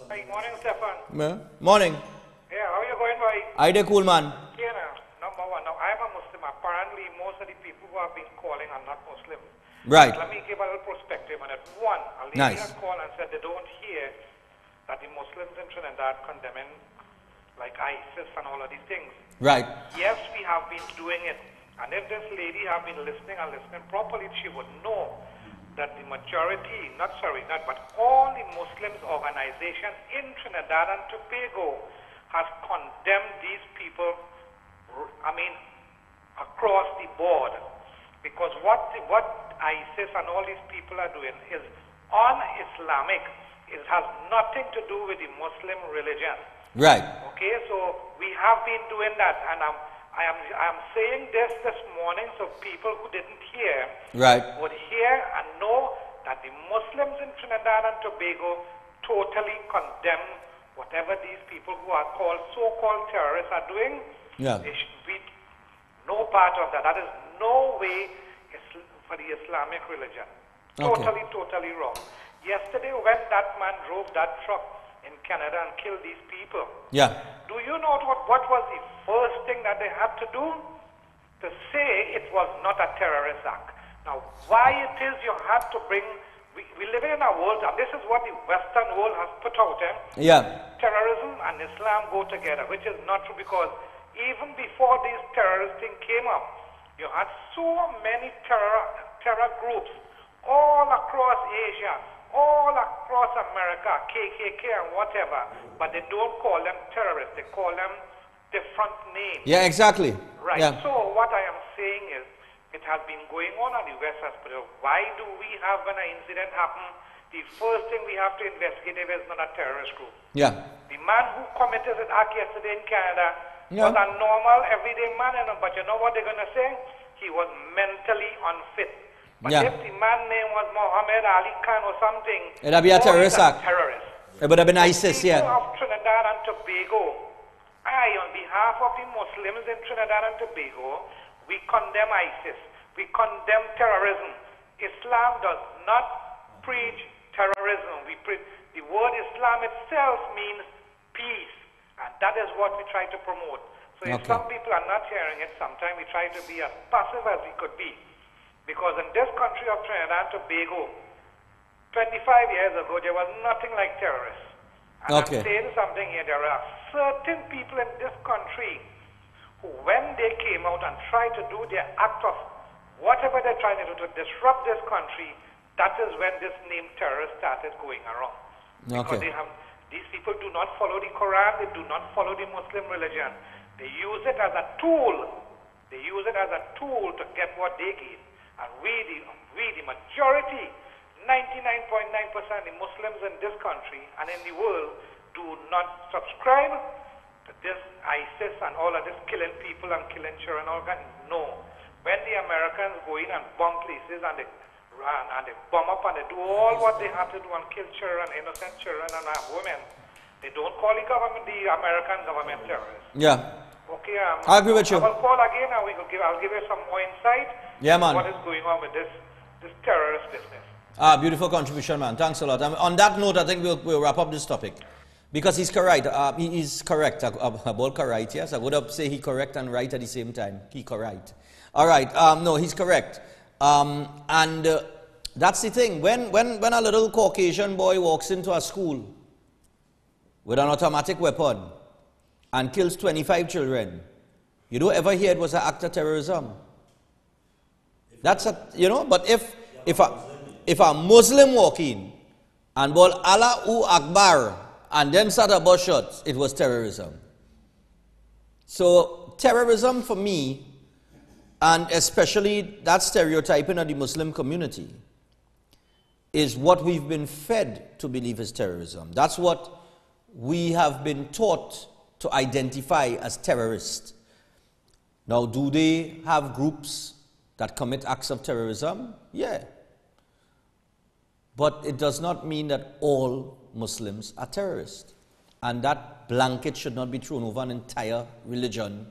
[SPEAKER 13] Hey, morning, Stephan.
[SPEAKER 3] Yeah. Morning.
[SPEAKER 13] Yeah, how are you going, boy?
[SPEAKER 3] I there, cool man.
[SPEAKER 13] Yeah, number one. Now, I'm a Muslim. Apparently, most of the people who have been calling are not Muslim.
[SPEAKER 3] Right.
[SPEAKER 13] Let me give a little perspective on it. One, a lady had called and said they don't hear that the Muslims in Trinidad condemning like ISIS and all of these things.
[SPEAKER 3] Right.
[SPEAKER 13] Yes, we have been doing it. And if this lady have been listening and listening properly, she would know that the majority, but all the Muslims organization in Trinidad and Tobago has condemned these people, across the board. Because what ISIS and all these people are doing is un-Islamic. It has nothing to do with the Muslim religion.
[SPEAKER 3] Right.
[SPEAKER 13] Okay, so we have been doing that, and I am saying this morning so people who didn't hear would hear and know that the Muslims in Trinidad and Tobago totally condemn whatever these people who are so-called terrorists are doing.
[SPEAKER 3] Yeah.
[SPEAKER 13] They should be no part of that. That is no way for the Islamic religion. Totally wrong. Yesterday when that man drove that truck in Canada and killed these people, do you know what was the first thing that they had to do? To say it was not a terrorist act. Now, why it is you have to bring, we live in a world, and this is what the Western world has put out, terrorism and Islam go together, which is not true, because even before these terrorist thing came up, you had so many terror groups all across Asia, all across America, KKK and whatever, but they don't call them terrorists, they call them different names.
[SPEAKER 3] Yeah, exactly.
[SPEAKER 13] Right.
[SPEAKER 3] Yeah.
[SPEAKER 13] So what I am saying is, it has been going on the West Hospital. Why do we have, when an incident happens, the first thing we have to investigate if it's not a terrorist group?
[SPEAKER 3] Yeah.
[SPEAKER 13] The man who committed the act yesterday in Canada, was a normal, everyday man, but you know what they're going to say? He was mentally unfit. But if the man's name was Muhammad Ali Khan or something,
[SPEAKER 3] it'd be a terrorist act. It would have been ISIS,
[SPEAKER 13] People of Trinidad and Tobago, on behalf of the Muslims in Trinidad and Tobago, we condemn ISIS. We condemn terrorism. Islam does not preach terrorism. The word Islam itself means peace, and that is what we try to promote. So if some people are not hearing it, sometimes we try to be as passive as we could be. Because in this country of Trinidad and Tobago, 25 years ago, there was nothing like terrorists. And I'm saying something here, there are certain people in this country who, when they came out and tried to do their act of whatever they're trying to do to disrupt this country, that is when this name terrorist started going around. Because these people do not follow the Quran, they do not follow the Muslim religion. They use it as a tool. They use it as a tool to get what they get. And we the majority, 99.9% of Muslims in this country and in the world do not subscribe to this ISIS and all of this killing people and killing children. No. When the Americans go in and bomb places and they bomb up and they do all what they have to do and kill children, innocent children and women, they don't call the American government terrorists.
[SPEAKER 3] Yeah.
[SPEAKER 13] Okay,
[SPEAKER 3] I agree with you.
[SPEAKER 13] I will call again and I'll give you some more insight
[SPEAKER 3] man.
[SPEAKER 13] What is going on with this terrorist business.
[SPEAKER 3] Beautiful contribution, man. Thanks a lot. On that note, I think we'll wrap up this topic. Because he's correct. He is correct. About correct, yes. I would have say he correct and right at the same time. He correct. All right. No, he's correct. That's the thing. When a little Caucasian boy walks into a school with an automatic weapon and kills 25 children, you don't ever hear it was an act of terrorism. That's but if a Muslim walk in and bawl Allahu Akbar and then start a bush shot, it was terrorism. So terrorism for me, and especially that stereotyping of the Muslim community, is what we've been fed to believe is terrorism. That's what we have been taught to identify as terrorists. Now, do they have groups that commit acts of terrorism? Yeah. But it does not mean that all Muslims are terrorists. And that blanket should not be thrown over an entire religion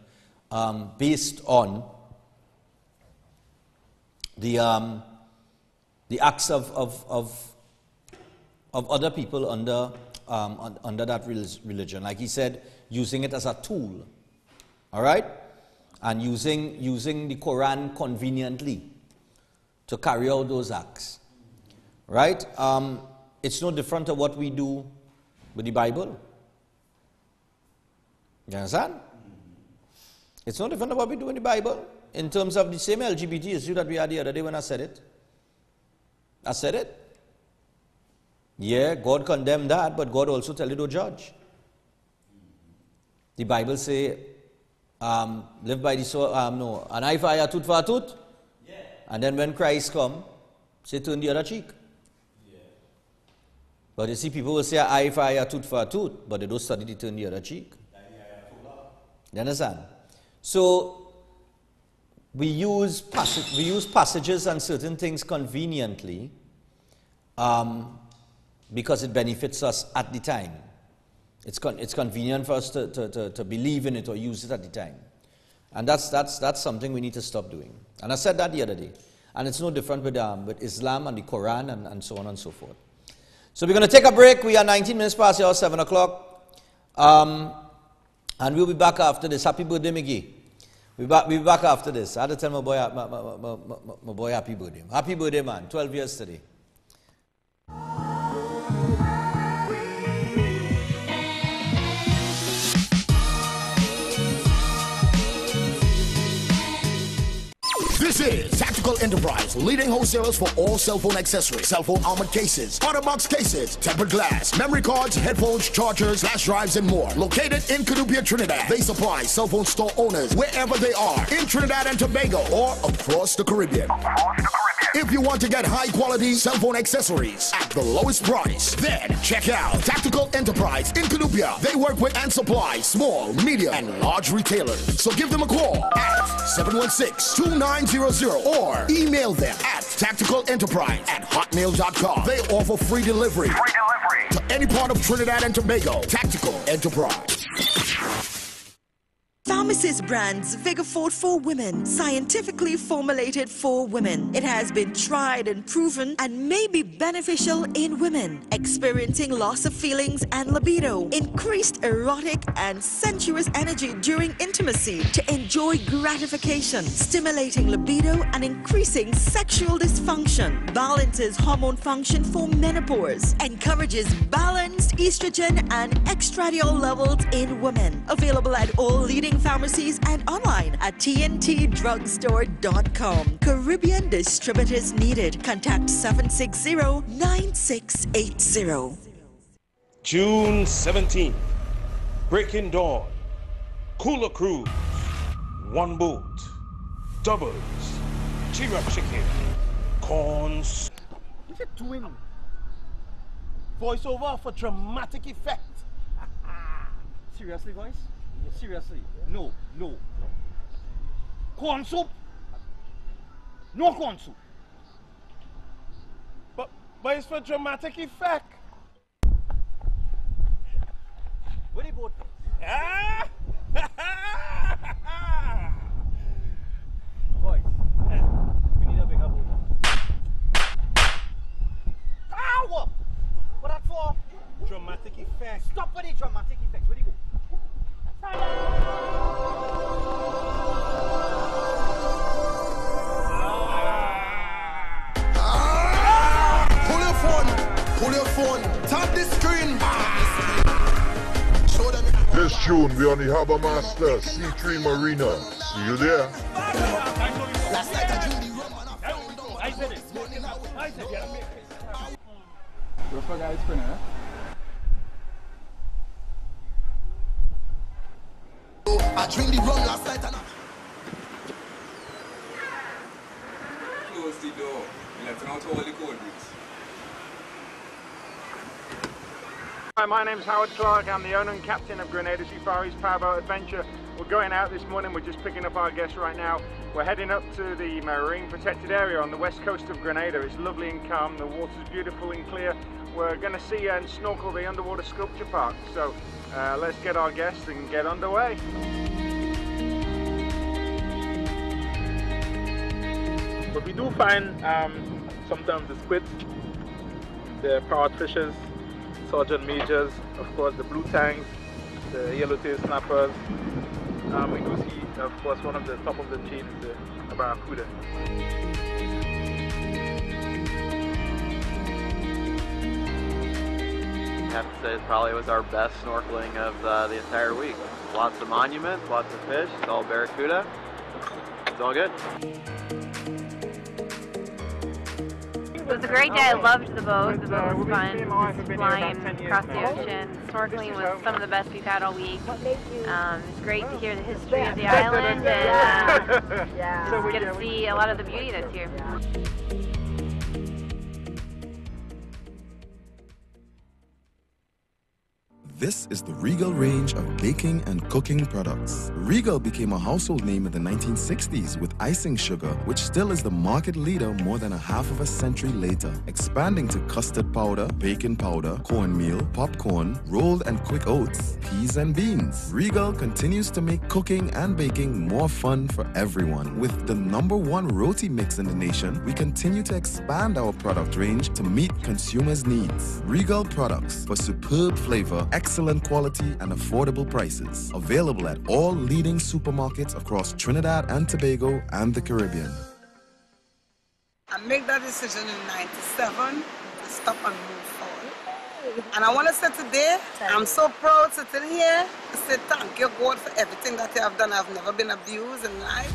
[SPEAKER 3] based on the acts of other people under that religion. Like he said, using it as a tool. All right? And using the Quran conveniently to carry out those acts. Right? It's no different to what we do with the Bible. You understand? It's no different to what we do in the Bible in terms of the same LGBT issue that we had the other day when I said it. I said it. Yeah, God condemned that, but God also tell you to judge. The Bible say, live by the sword, an eye for eye, a tooth for a tooth. Yeah. And then when Christ come, say turn the other cheek. Yeah. But you see, people will say eye for eye, a tooth for a tooth, but they don't study to turn the other cheek. You understand? So we use passages and certain things conveniently because it benefits us at the time. It's convenient for us to believe in it or use it at the time. And that's something we need to stop doing. And I said that the other day. And it's no different with Islam and the Quran and so on and so forth. So we're going to take a break. We are 19 minutes past your 7 o'clock. And we'll be back after this. Happy birthday, Miggy. We'll be back after this. I had to tell my boy happy birthday. Happy birthday, man. 12 years today.
[SPEAKER 25] This is Tactical Enterprise, leading wholesalers for all cell phone accessories, cell phone armored cases, auto box cases, tempered glass, memory cards, headphones, chargers, flash drives, and more. Located in Canupia, Trinidad, they supply cell phone store owners wherever they are, in Trinidad and Tobago or across the Caribbean. If you want to get high quality cell phone accessories at the lowest price, then check out Tactical Enterprise in Columbia. They work with and supply small, medium, and large retailers. So give them a call at 716-2900 or email them at tacticalenterprise@hotmail.com. They offer free delivery to any part of Trinidad and Tobago. Tactical Enterprise.
[SPEAKER 14] Pharmacist brands Vigafort for women, scientifically formulated for women. It has been tried and proven and may be beneficial in women experiencing loss of feelings and libido, increased erotic and sensuous energy during intimacy to enjoy gratification, stimulating libido and increasing sexual dysfunction, balances hormone function for menopause, encourages balanced estrogen and estradiol levels in women. Available at all leading pharmacies and online at tntdrugstore.com. Caribbean distributors needed. Contact 760-9680.
[SPEAKER 15] June 17th, Breaking Dawn, Cooler Cruise, One Boat, Doubles, Chira Chicken, Corns.
[SPEAKER 16] What you doing? Voiceover for dramatic effect. Seriously, voice? Seriously? No. Corn soup? No corn soup. But it's for dramatic effect. Where they both? Boys, we need a bigger boat. Ow! What that for? Dramatic effect. Stop with the dramatic effects. Where they go?
[SPEAKER 25] Pull your phone, tap the screen.
[SPEAKER 17] This June, we on the Harbour Master C3 Marina. See you there.
[SPEAKER 18] Rougher guys for now.
[SPEAKER 25] I drink the rum last night and
[SPEAKER 18] Close the door. Letting out all the cold drinks.
[SPEAKER 19] Hi, my name's Howard Clark. I'm the owner and captain of Grenada Seafaris Powerboat Adventure. We're going out this morning. We're just picking up our guests right now. We're heading up to the marine protected area on the west coast of Grenada. It's lovely and calm. The water's beautiful and clear. We're going to see and snorkel the underwater sculpture park. So let's get our guests and get underway.
[SPEAKER 27] But we do find sometimes the squids, the parrotfishes, sergeant majors, of course the blue tangs, the yellowtail snappers. We do see, of course, one of the top of the chain is the barracuda.
[SPEAKER 28] I have to say it probably was our best snorkeling of the entire week. Lots of monuments, lots of fish, it's all barracuda. It's all good.
[SPEAKER 29] It was a great day. I loved the boat. The boat was fun. Just flying across the ocean. Snorkeling was some of the best we've had all week. It's great to hear the history of the island and get to see a lot of the beauty that's here.
[SPEAKER 30] This is the Regal range of baking and cooking products. Regal became a household name in the 1960s with icing sugar, which still is the market leader more than a half of a century later, expanding to custard powder, baking powder, cornmeal, popcorn, rolled and quick oats, peas and beans. Regal continues to make cooking and baking more fun for everyone. With the #1 roti mix in the nation, we continue to expand our product range to meet consumers' needs. Regal products for superb flavor, excellent quality and affordable prices. Available at all leading supermarkets across Trinidad and Tobago and the Caribbean.
[SPEAKER 31] I made that decision in '97 to stop and move forward. And I want to say today, I'm so proud sitting here to say thank you, God, for everything that you have done. I've never been abused in life.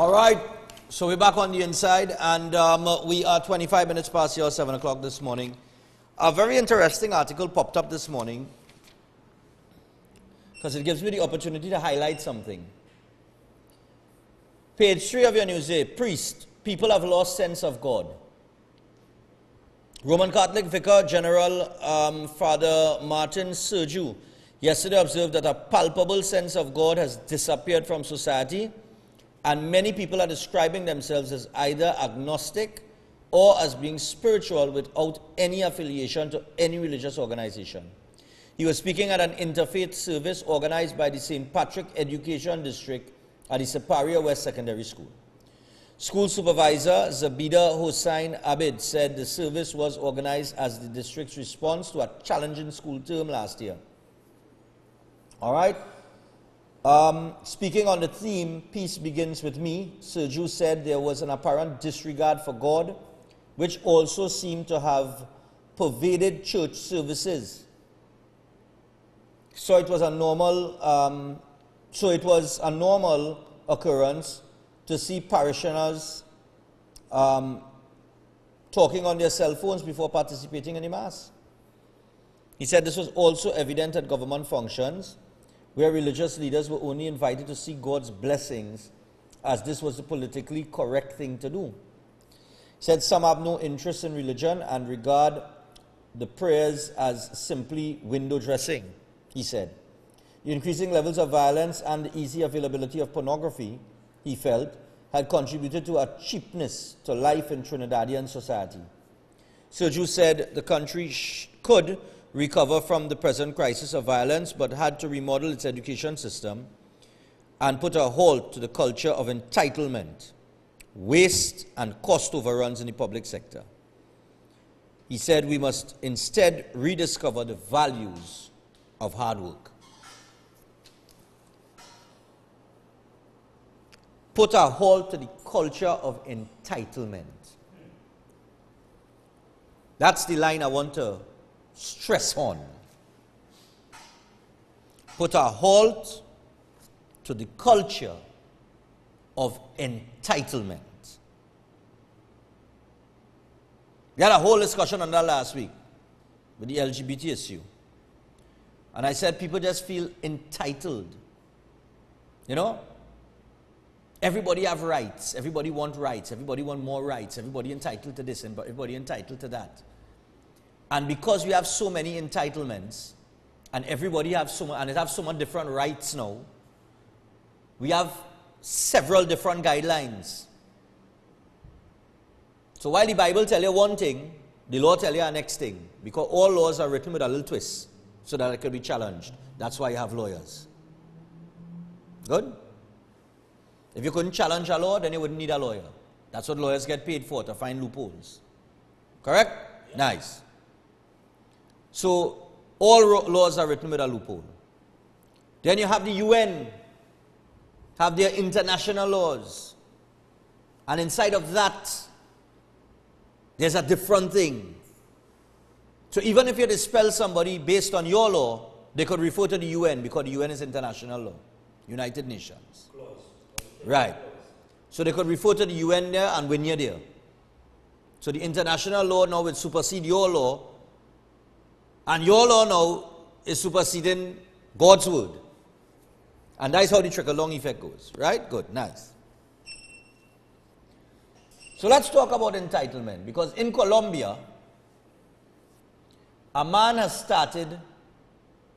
[SPEAKER 3] All right, so we're back on the inside, and we are 25 minutes past your 7 o'clock this morning. A very interesting article popped up this morning because it gives me the opportunity to highlight something. Page 3 of your news day, priest, people have lost sense of God. Roman Catholic Vicar General Father Martin Sergiu yesterday observed that a palpable sense of God has disappeared from society, and many people are describing themselves as either agnostic or as being spiritual without any affiliation to any religious organization. He was speaking at an interfaith service organized by the St. Patrick Education District at the Separia West Secondary School. School supervisor Zabida Hossain Abid said the service was organized as the district's response to a challenging school term last year. All right. Speaking on the theme, Peace Begins With Me, Sergiu said there was an apparent disregard for God, which also seemed to have pervaded church services. So it was a normal occurrence to see parishioners talking on their cell phones before participating in the Mass. He said this was also evident at government functions, where religious leaders were only invited to seek God's blessings, as this was the politically correct thing to do. He said some have no interest in religion and regard the prayers as simply window dressing, he said. The increasing levels of violence and the easy availability of pornography, he felt, had contributed to a cheapness to life in Trinidadian society. Sergiu said the country could recover from the present crisis of violence, but had to remodel its education system and put a halt to the culture of entitlement, waste, and cost overruns in the public sector. He said we must instead rediscover the values of hard work. Put a halt to the culture of entitlement. That's the line I want to stress on. Put a halt to the culture of entitlement. We had a whole discussion on that last week with the LGBT issue. And I said people just feel entitled. You know? Everybody have rights. Everybody want rights. Everybody want more rights. Everybody entitled to this and everybody entitled to that. And because we have so many entitlements, and everybody have so many different rights now, we have several different guidelines. So while the Bible tells you one thing, the law tells you a next thing. Because all laws are written with a little twist, so that it can be challenged. That's why you have lawyers. Good? If you couldn't challenge a law, then you wouldn't need a lawyer. That's what lawyers get paid for, to find loopholes. Correct? Yeah. Nice. So, all laws are written with a loophole. Then you have the UN, have their international laws. And inside of that, there's a different thing. So even if you dispel somebody based on your law, they could refer to the UN, because the UN is international law. United Nations. Right. So they could refer to the UN there and when you're there. So the international law now will supersede your law, and your law now is superseding God's word. And that's how the trickle-down effect goes. Right? Good. Nice. So let's talk about entitlement. Because in Colombia, a man has started,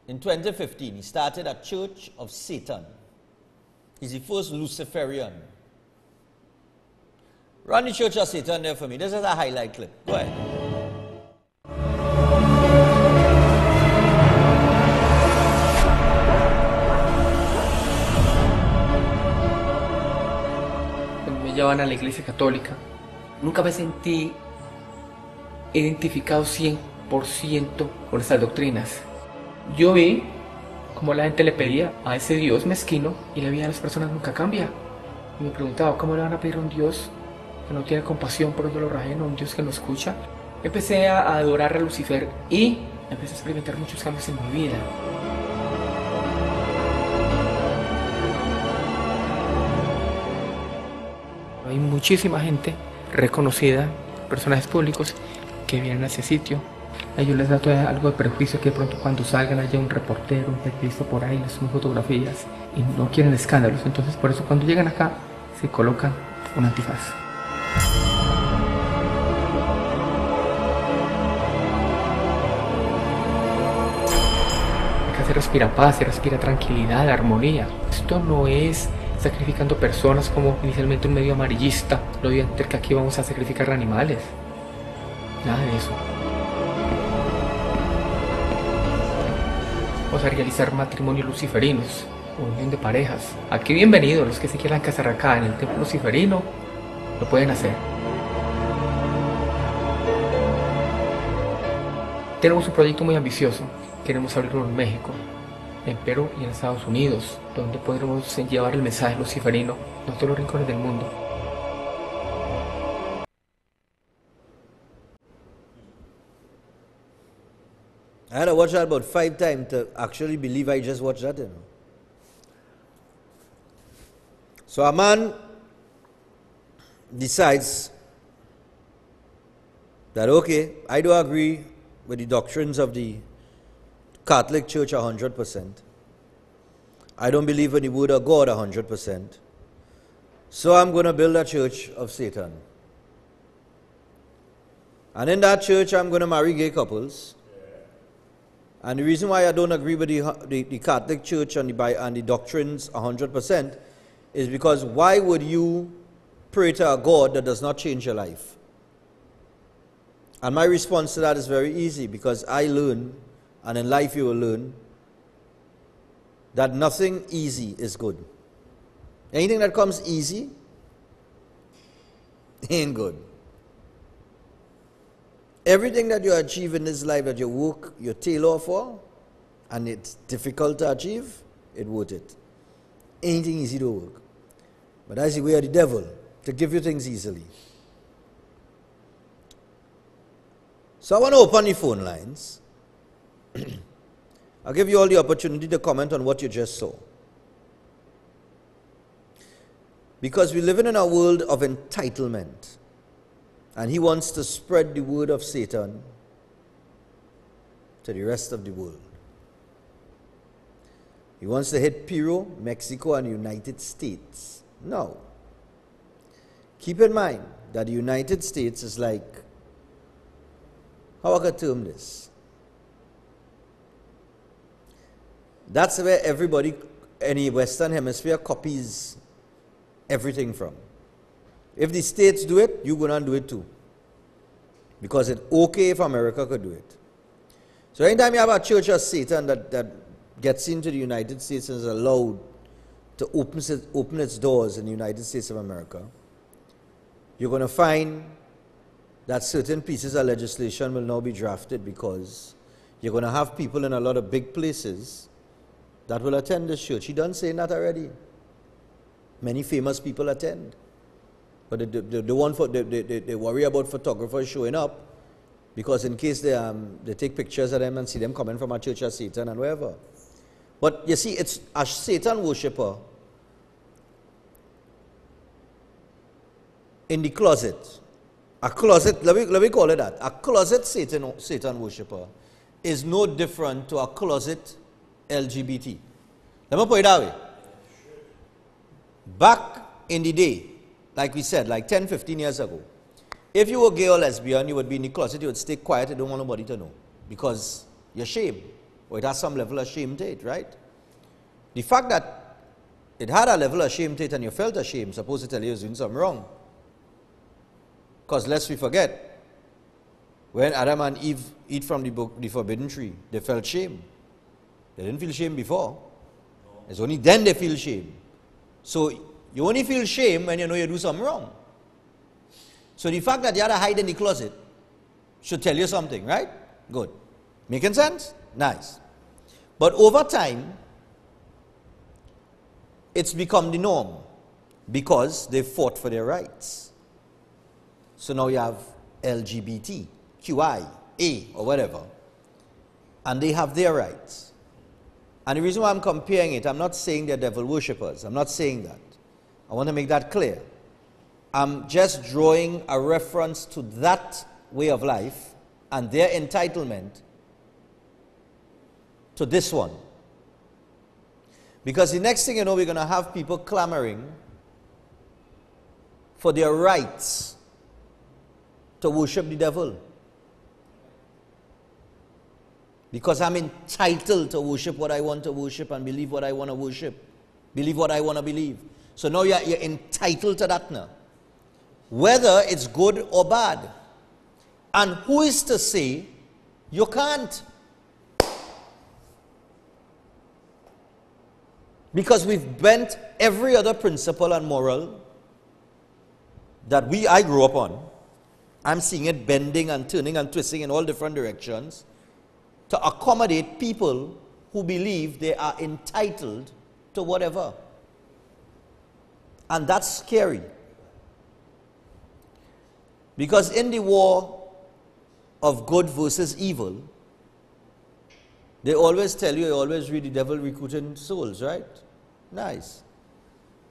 [SPEAKER 3] in 2015, he started a Church of Satan. He's the first Luciferian. Run the Church of Satan there for me. This is a highlight clip. Go ahead.
[SPEAKER 2] Me llevan a la iglesia católica. Nunca me sentí identificado 100% con estas doctrinas. Yo vi como la gente le pedía a ese Dios mezquino y la vida de las personas nunca cambia. Y me preguntaba, ¿cómo le van a pedir a un Dios que no tiene compasión por un dolor ajeno, un Dios que no escucha? Empecé a adorar a Lucifer y empecé a experimentar muchos cambios en mi vida. muchísima gente reconocida, personajes públicos que vienen a ese sitio. A ellos les da todavía algo de prejuicio que de pronto cuando salgan haya un reportero, un periodista por ahí, les toman fotografías y no quieren escándalos. Entonces por eso cuando llegan acá se colocan un antifaz. Acá se respira paz, se respira tranquilidad, armonía. Esto no es sacrificando personas como inicialmente un medio amarillista lo dio a entender que aquí vamos a sacrificar animales. Nada de eso. Vamos a realizar matrimonios luciferinos, unión de parejas. Aquí bienvenidos, los que se quieran casar acá en el templo luciferino, lo pueden hacer. Tenemos un proyecto muy ambicioso, queremos abrirlo en México, en Perú y en Estados Unidos, donde podremos llevar el mensaje luciferino a todos los rincones del mundo.
[SPEAKER 3] I had to watch that about 5 times to actually believe I just watched that, you know. So a man decides that, okay, I do agree with the doctrines of the Catholic Church 100%. I don't believe in the word of God 100%. So I'm going to build a church of Satan. And in that church, I'm going to marry gay couples. And the reason why I don't agree with the Catholic Church and the doctrines 100% is because why would you pray to a God that does not change your life? And my response to that is very easy, because I learn, and in life you will learn, that nothing easy is good. Anything that comes easy ain't good. Everything that you achieve in this life that you work your tail off for, and it's difficult to achieve, it's worth it. Anything easy to work. But that's the way of the devil, to give you things easily. So I want to open the phone lines. I'll give you all the opportunity to comment on what you just saw. Because we live in a world of entitlement. And he wants to spread the word of Satan to the rest of the world. He wants to hit Peru, Mexico, and the United States. No. Keep in mind that the United States is like, how I could term this? That's where everybody in the Western Hemisphere copies everything from. If the states do it, you're going to do it too. Because it's okay if America could do it. So anytime you have a church of Satan that gets into the United States and is allowed to open its doors in the United States of America, you're going to find that certain pieces of legislation will now be drafted, because you're going to have people in a lot of big places that will attend this church. He done saying that already. Many famous people attend. But they worry about photographers showing up, because in case they take pictures of them and see them coming from a church of Satan and wherever. But you see, it's a Satan worshipper in the closet. A closet, let me call it that. A closet Satan worshipper is no different to a closet LGBT. Let me put it that way. Back in the day, like we said, like 10, 15 years ago, if you were gay or lesbian, you would be in the closet, you would stay quiet, you don't want nobody to know, because you're ashamed, or it has some level of shame to it, right? The fact that it had a level of shame to it and you felt ashamed, suppose to tell you you're doing something wrong. Because lest we forget, when Adam and Eve eat from the forbidden tree, they felt shame. They didn't feel shame before. It's only then they feel shame. So you only feel shame when you know you do something wrong. So the fact that you had to hide in the closet should tell you something, right? Good. Making sense? Nice. But over time, it's become the norm, because they fought for their rights. So now you have LGBT, QI, A, or whatever, and they have their rights. And the reason why I'm comparing it, I'm not saying they're devil worshippers. I'm not saying that. I want to make that clear. I'm just drawing a reference to that way of life and their entitlement to this one. Because the next thing you know, we're going to have people clamoring for their rights to worship the devil. Because I'm entitled to worship what I want to worship and believe what I want to worship. Believe what I want to believe. So now you're entitled to that now. Whether it's good or bad. And who is to say you can't? Because we've bent every other principle and moral that I grew up on. I'm seeing it bending and turning and twisting in all different directions to accommodate people who believe they are entitled to whatever. And that's scary. Because in the war of good versus evil, they always tell you always read the devil recruiting souls, right? Nice.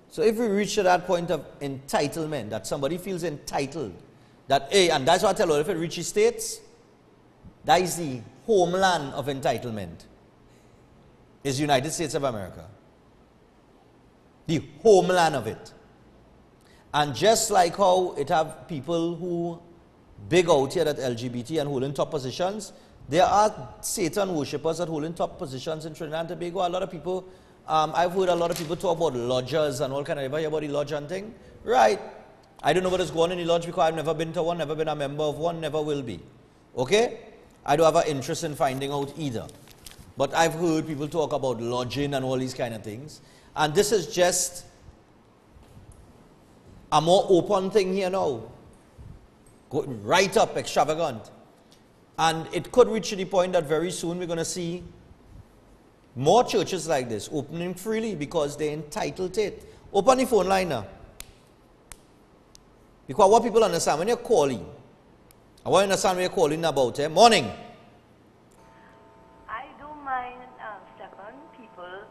[SPEAKER 3] So if we reach to that point of entitlement, that somebody feels entitled, that, hey, and that's what I tell you, if it reaches states, that is the homeland of entitlement, is the United States of America. The homeland of it. And just like how it have people who big out here at LGBT and holding top positions, there are Satan worshippers that hold in top positions in Trinidad and Tobago. A lot of people, I've heard a lot of people talk about lodges and all kind of, ever hear about the lodge and thing? Right. I don't know what is going on in the lodge because I've never been to one, never been a member of one, never will be. Okay? I don't have an interest in finding out either. But I've heard people talk about lodging and all these kind of things. And this is just a more open thing here now. Going right up, extravagant. And it could reach to the point that very soon we're going to see more churches like this opening freely because they're entitled to it. Open the phone line now. Because what people understand, when you're calling, I want to understand what you're calling about. Morning.
[SPEAKER 4] I don't mind, Stephan, people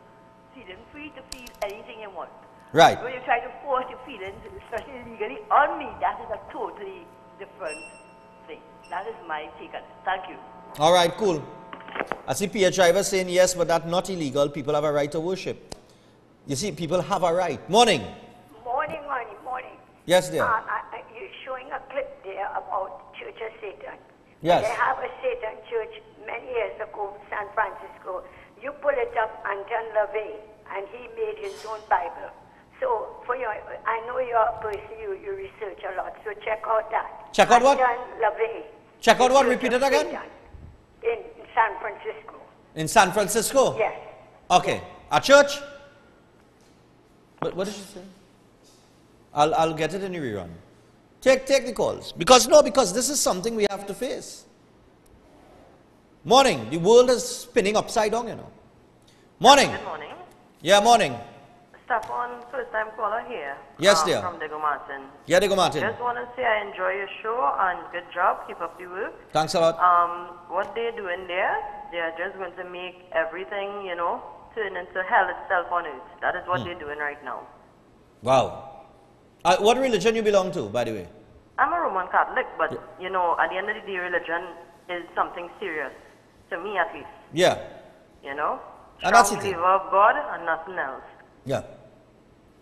[SPEAKER 4] feeling free to feel anything you want.
[SPEAKER 3] Right.
[SPEAKER 4] When you try to force your feelings, especially legally, on me, that is a totally different thing. That is my take on it. Thank you.
[SPEAKER 3] All right, cool. I see PH Driver saying yes, but that's not illegal. People have a right to worship. You see, people have a right. Morning.
[SPEAKER 5] Morning.
[SPEAKER 3] Yes, dear.
[SPEAKER 5] You're showing a clip there about Church of Satan.
[SPEAKER 3] Yes.
[SPEAKER 5] They have a Satan church many years ago, San Francisco. You pull it up, Anton LaVey, and he made his own Bible. So, I know you're a person, you research a lot, so check out that.
[SPEAKER 3] Check out what?
[SPEAKER 5] Anton LaVey.
[SPEAKER 3] Check out what? Repeat it again?
[SPEAKER 5] In San Francisco.
[SPEAKER 3] In San Francisco?
[SPEAKER 5] Yes.
[SPEAKER 3] Okay. A church? What did she say? I'll get it in the rerun. Take the calls. Because this is something we have to face. Morning. The world is spinning upside down, you know. Morning.
[SPEAKER 6] Good morning.
[SPEAKER 3] Yeah, morning.
[SPEAKER 6] Stephan, first time caller here.
[SPEAKER 3] Yes, dear.
[SPEAKER 6] From Diego Martin.
[SPEAKER 3] Yeah, Diego Martin.
[SPEAKER 6] Just want to say I enjoy your show and good job. Keep up the work.
[SPEAKER 3] Thanks a lot.
[SPEAKER 6] What they're doing there, they're just going to make everything, turn into hell itself on earth. That is what they're doing right now.
[SPEAKER 3] Wow. What religion you belong to, by the way?
[SPEAKER 6] I'm a Roman Catholic, but, at the end of the day, religion is something serious. To me, at least.
[SPEAKER 3] Yeah.
[SPEAKER 6] And
[SPEAKER 3] that's it.
[SPEAKER 6] Strong believer of God and nothing else.
[SPEAKER 3] Yeah.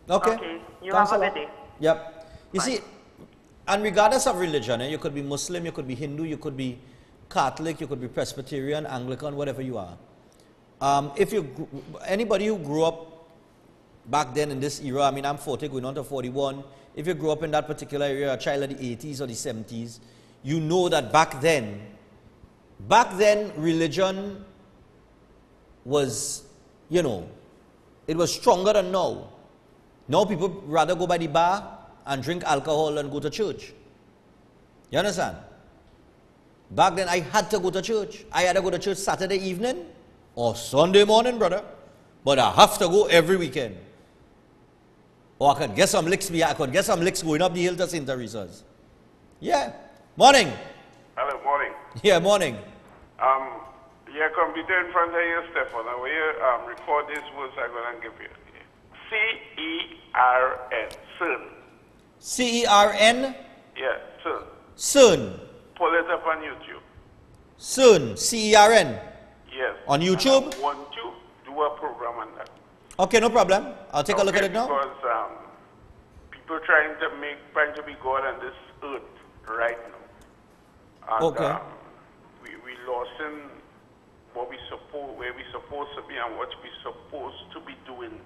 [SPEAKER 3] Okay.
[SPEAKER 6] Okay. You
[SPEAKER 3] Thanks
[SPEAKER 6] have a
[SPEAKER 3] a
[SPEAKER 6] good day.
[SPEAKER 3] Yep. You see, and regardless of religion, you could be Muslim, you could be Hindu, you could be Catholic, you could be Presbyterian, Anglican, whatever you are. Anybody who grew up back then in this era, I mean, I'm 40 going on to 41. If you grew up in that particular area, a child of the 80s or the 70s, you know that back then, religion was, it was stronger than now. Now people rather go by the bar and drink alcohol and go to church. You understand? Back then I had to go to church. I had to go to church Saturday evening or Sunday morning, brother. But I have to go every weekend. Or I could get some licks going up the hill to St. Teresa's. Yeah. Morning.
[SPEAKER 7] Hello, morning.
[SPEAKER 3] Yeah, morning.
[SPEAKER 7] Your computer in front of you, Stephan. And when you record these words I'm going to give you. C-E-R-N, CERN.
[SPEAKER 3] C-E-R-N?
[SPEAKER 7] Yeah, soon.
[SPEAKER 3] Soon.
[SPEAKER 7] Pull it up on YouTube.
[SPEAKER 3] Soon. C-E-R-N?
[SPEAKER 7] Yes.
[SPEAKER 3] On YouTube?
[SPEAKER 7] I want to do a program on that.
[SPEAKER 3] Okay, no problem. I'll take a look at it now.
[SPEAKER 7] Because people trying to be God on this earth right now. And,
[SPEAKER 3] okay.
[SPEAKER 7] We lost in where we supposed to be and what we supposed to be doing.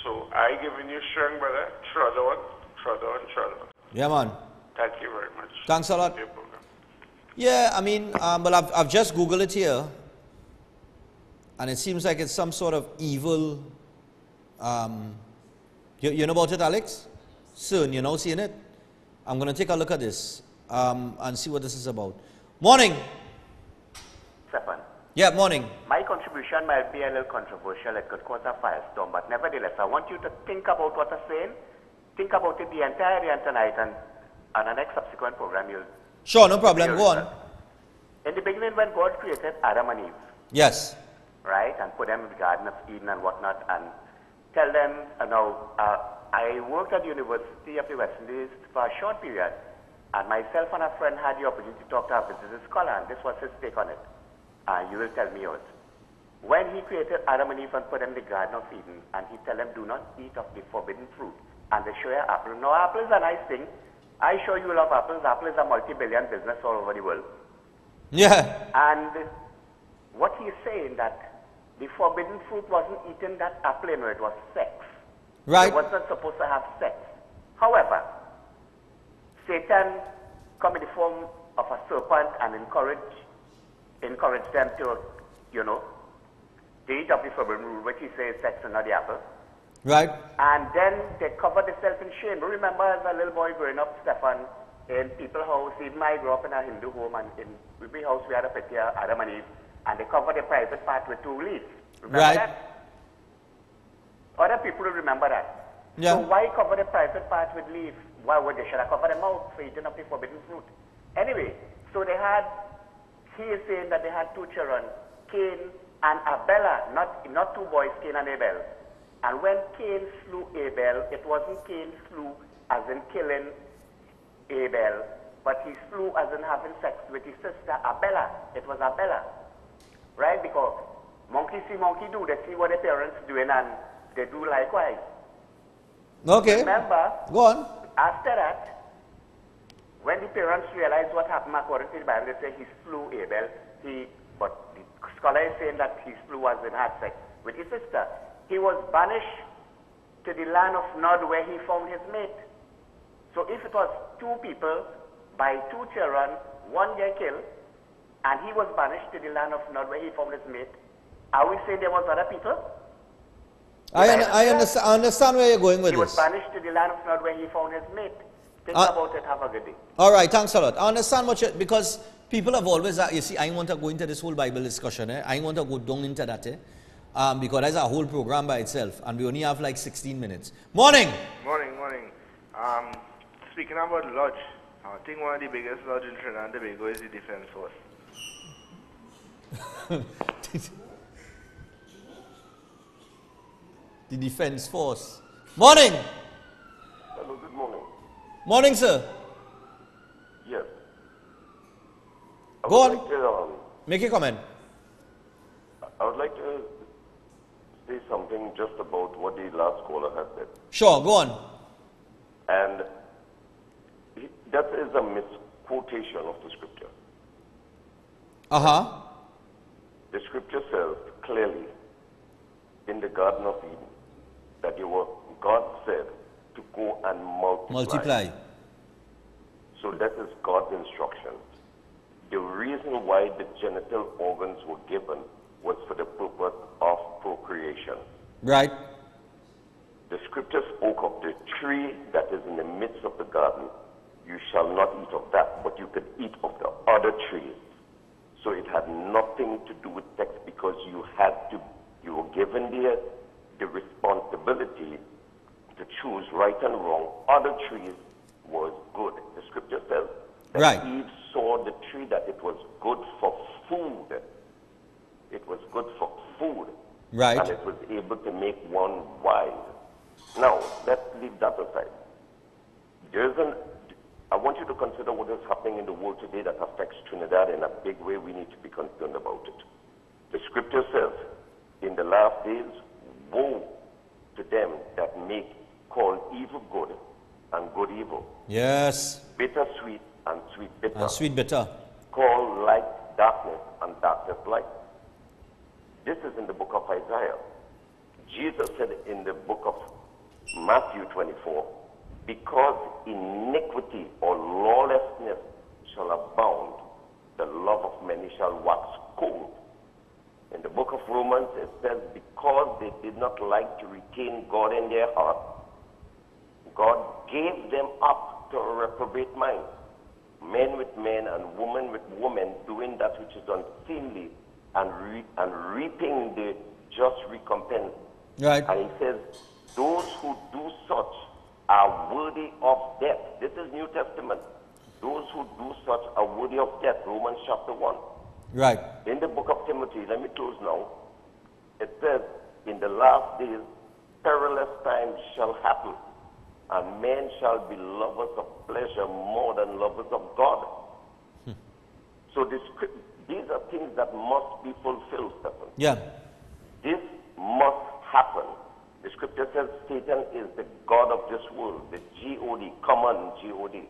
[SPEAKER 7] So I giving you strength, brother. Trod on.
[SPEAKER 3] Yeah, man.
[SPEAKER 7] Thank you very much.
[SPEAKER 3] Thanks a lot. Yeah, I mean, but I've just Googled it here. And it seems like it's some sort of evil. You know about it, Alex? Soon, you know, seeing it? I'm going to take a look at this and see what this is about. Morning.
[SPEAKER 1] Stephan.
[SPEAKER 3] Yeah, morning.
[SPEAKER 1] My contribution might be a little controversial. It could cause a firestorm, but nevertheless, I want you to think about what I'm saying. Think about it the entire day and tonight, and on the next subsequent program, you'll...
[SPEAKER 3] Sure, no problem. Go on.
[SPEAKER 1] In the beginning, when God created Adam and Eve,
[SPEAKER 3] yes,
[SPEAKER 1] right, and put them in the Garden of Eden and whatnot, and tell them, I worked at the University of the West Indies for a short period, and myself and a friend had the opportunity to talk to a visitor scholar, and this was his take on it. You will tell me yours. When he created Adam and Eve and put them in the Garden of Eden, and he tell them, do not eat of the forbidden fruit, and they show you apple. Now, apples are a nice thing. I sure you love apples. Apples are multi-billion business all over the world.
[SPEAKER 3] Yeah.
[SPEAKER 1] And what he's saying that the forbidden fruit wasn't eaten that apple, it was sex.
[SPEAKER 3] Right.
[SPEAKER 1] It wasn't supposed to have sex. However, Satan come in the form of a serpent and encourage them to, to eat of the forbidden fruit, which he says sex and not the apple.
[SPEAKER 3] Right.
[SPEAKER 1] And then they cover themselves in shame. Remember, as a little boy growing up, Stephan, in people's house, even I grew up in a Hindu home, and in every house we had a picture, Adam and Eve, and they covered the private part with 2 leaves. Remember that? Other people will remember that.
[SPEAKER 3] Yeah.
[SPEAKER 1] So why cover the private part with leaves? Why would they? Should I cover them out for eating of the forbidden fruit? Anyway, so he is saying that they had 2 children, Cain and Abel, not 2 boys, Cain and Abel. And when Cain slew Abel, it wasn't Cain slew as in killing Abel, but he slew as in having sex with his sister Abela. It was Abela. Right? Because monkey see monkey do. They see what the parents doing and they do likewise.
[SPEAKER 3] Okay.
[SPEAKER 1] Remember,
[SPEAKER 3] go on.
[SPEAKER 1] After that, when the parents realized what happened according to the Bible, they say he slew Abel. But the scholar is saying that he slew as in had sex with his sister. He was banished to the land of Nod where he found his mate. So if it was 2 people by 2 children, 1 get killed, and he was banished to the land of Nod where he found his mate, are we saying there was other people?
[SPEAKER 3] I understand where you're going with
[SPEAKER 1] this. He was
[SPEAKER 3] this.
[SPEAKER 1] banished to the land of Nod where he found his mate. Think about it. Have a good day.
[SPEAKER 3] All right, thanks a lot. I understand because people have always, you see, I want to go into this whole Bible discussion. I want to go down into that. Because that's a whole program by itself, and we only have like 16 minutes. Morning!
[SPEAKER 8] Morning. Speaking about lodge, I think one of the biggest lodge in Trinidad and Tobago is the Defense Force.
[SPEAKER 3] The Defense Force. Morning!
[SPEAKER 9] Hello, good morning.
[SPEAKER 3] Morning, sir.
[SPEAKER 9] Yes.
[SPEAKER 3] Go on. Make a comment.
[SPEAKER 9] I would like to say something just about what the last caller has said.
[SPEAKER 3] Sure, go on.
[SPEAKER 9] And that is a misquotation of the scripture.
[SPEAKER 3] Uh-huh.
[SPEAKER 9] The scripture says clearly in the Garden of Eden that God said to go and multiply. So that is God's instructions. The reason why the genital organs were given was for the purpose of procreation.
[SPEAKER 3] Right.
[SPEAKER 9] The scripture spoke of the tree that is in the midst of the garden. You shall not eat of that, but you could eat of the other trees. So it had nothing to do with sex because you were given the responsibility to choose right and wrong. Other trees was good. The scripture says that Eve saw the tree that it was good for food. It was good for food.
[SPEAKER 3] Right.
[SPEAKER 9] And it was able to make one wise. Now, let's leave that aside. I want you to consider what is happening in the world today that affects Trinidad in a big way. We need to be concerned about it. The scripture says, in the last days, woe to them that call evil good and good evil.
[SPEAKER 3] Yes.
[SPEAKER 9] Bitter sweet and sweet bitter.
[SPEAKER 3] And sweet bitter.
[SPEAKER 9] Call light darkness and darkness light. This is in the book of Isaiah. Jesus said in the book of Matthew 24, because iniquity or lawlessness shall abound, the love of many shall wax cold. In the book of Romans, it says, because they did not like to retain God in their heart, God gave them up to a reprobate mind. Men with men and women with women doing that which is unseemly and reaping the just recompense.
[SPEAKER 3] Right.
[SPEAKER 9] And he says, those who do such are worthy of death. This is New Testament. Those who do such are worthy of death. Romans chapter 1.
[SPEAKER 3] Right.
[SPEAKER 9] In the book of Timothy, let me close now. It says, in the last days, perilous times shall happen, and men shall be lovers of pleasure more than lovers of God. So these are things that must be fulfilled, Stephan.
[SPEAKER 3] Yeah.
[SPEAKER 9] This must happen. The scripture says Satan is the God of this world, the G-O-D, common G-O-D.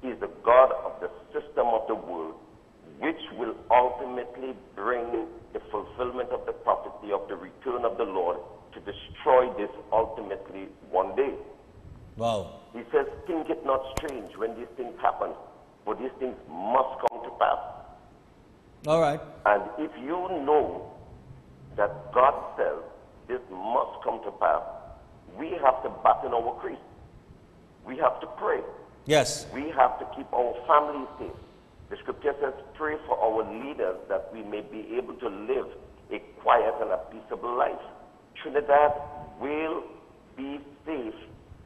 [SPEAKER 9] He is the God of the system of the world, which will ultimately bring the fulfillment of the prophecy of the return of the Lord to destroy this ultimately one day.
[SPEAKER 3] Wow.
[SPEAKER 9] He says, think it not strange when these things happen, for these things must come to pass.
[SPEAKER 3] All right.
[SPEAKER 9] And if you know that God says this must come to pass, we have to batten our crease. We have to pray.
[SPEAKER 3] Yes.
[SPEAKER 9] We have to keep our families safe. The scripture says, pray for our leaders that we may be able to live a quiet and a peaceable life. Trinidad will be safe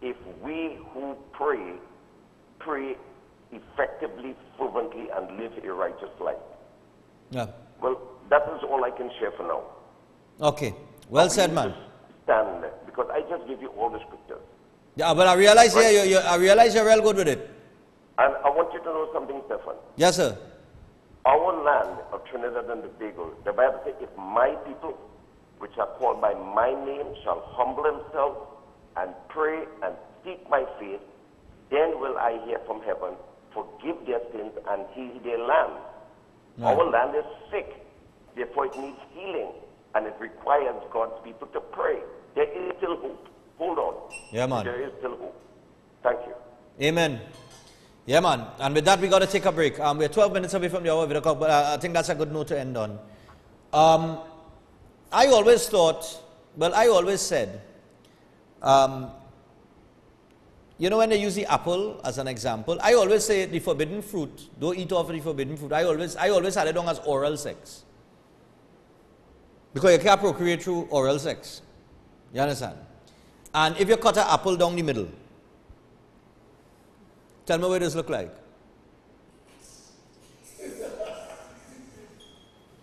[SPEAKER 9] if we who pray effectively, fervently, and live a righteous life.
[SPEAKER 3] Yeah.
[SPEAKER 9] Well, that is all I can share for now.
[SPEAKER 3] Okay. Well said, man.
[SPEAKER 9] Stand there, because I just give you all the scriptures.
[SPEAKER 3] Yeah, but I realize I realize you're real good with it.
[SPEAKER 9] And I want you to know something, Stephan.
[SPEAKER 3] Yes, sir.
[SPEAKER 9] Our land of Trinidad and Tobago, the Bible says, if my people, which are called by my name, shall humble themselves and pray and seek my face, then will I hear from heaven, forgive their sins and heal their land.
[SPEAKER 3] Right.
[SPEAKER 9] Our land is sick, therefore it needs healing, and it requires God's people to pray. There is still hope. Hold on.
[SPEAKER 3] Yeah, man.
[SPEAKER 9] There is still hope. Thank you.
[SPEAKER 3] Amen. Yeah, man. And with that, we got to take a break. We're 12 minutes away from the hour of 8 o'clock, but I think that's a good note to end on. I always thought, well, I always said, you know, when they use the apple as an example, I always say the forbidden fruit, don't eat off the forbidden fruit. I always had it on as oral sex. Because you can't procreate through oral sex. You understand? And if you cut an apple down the middle, tell me what this look like.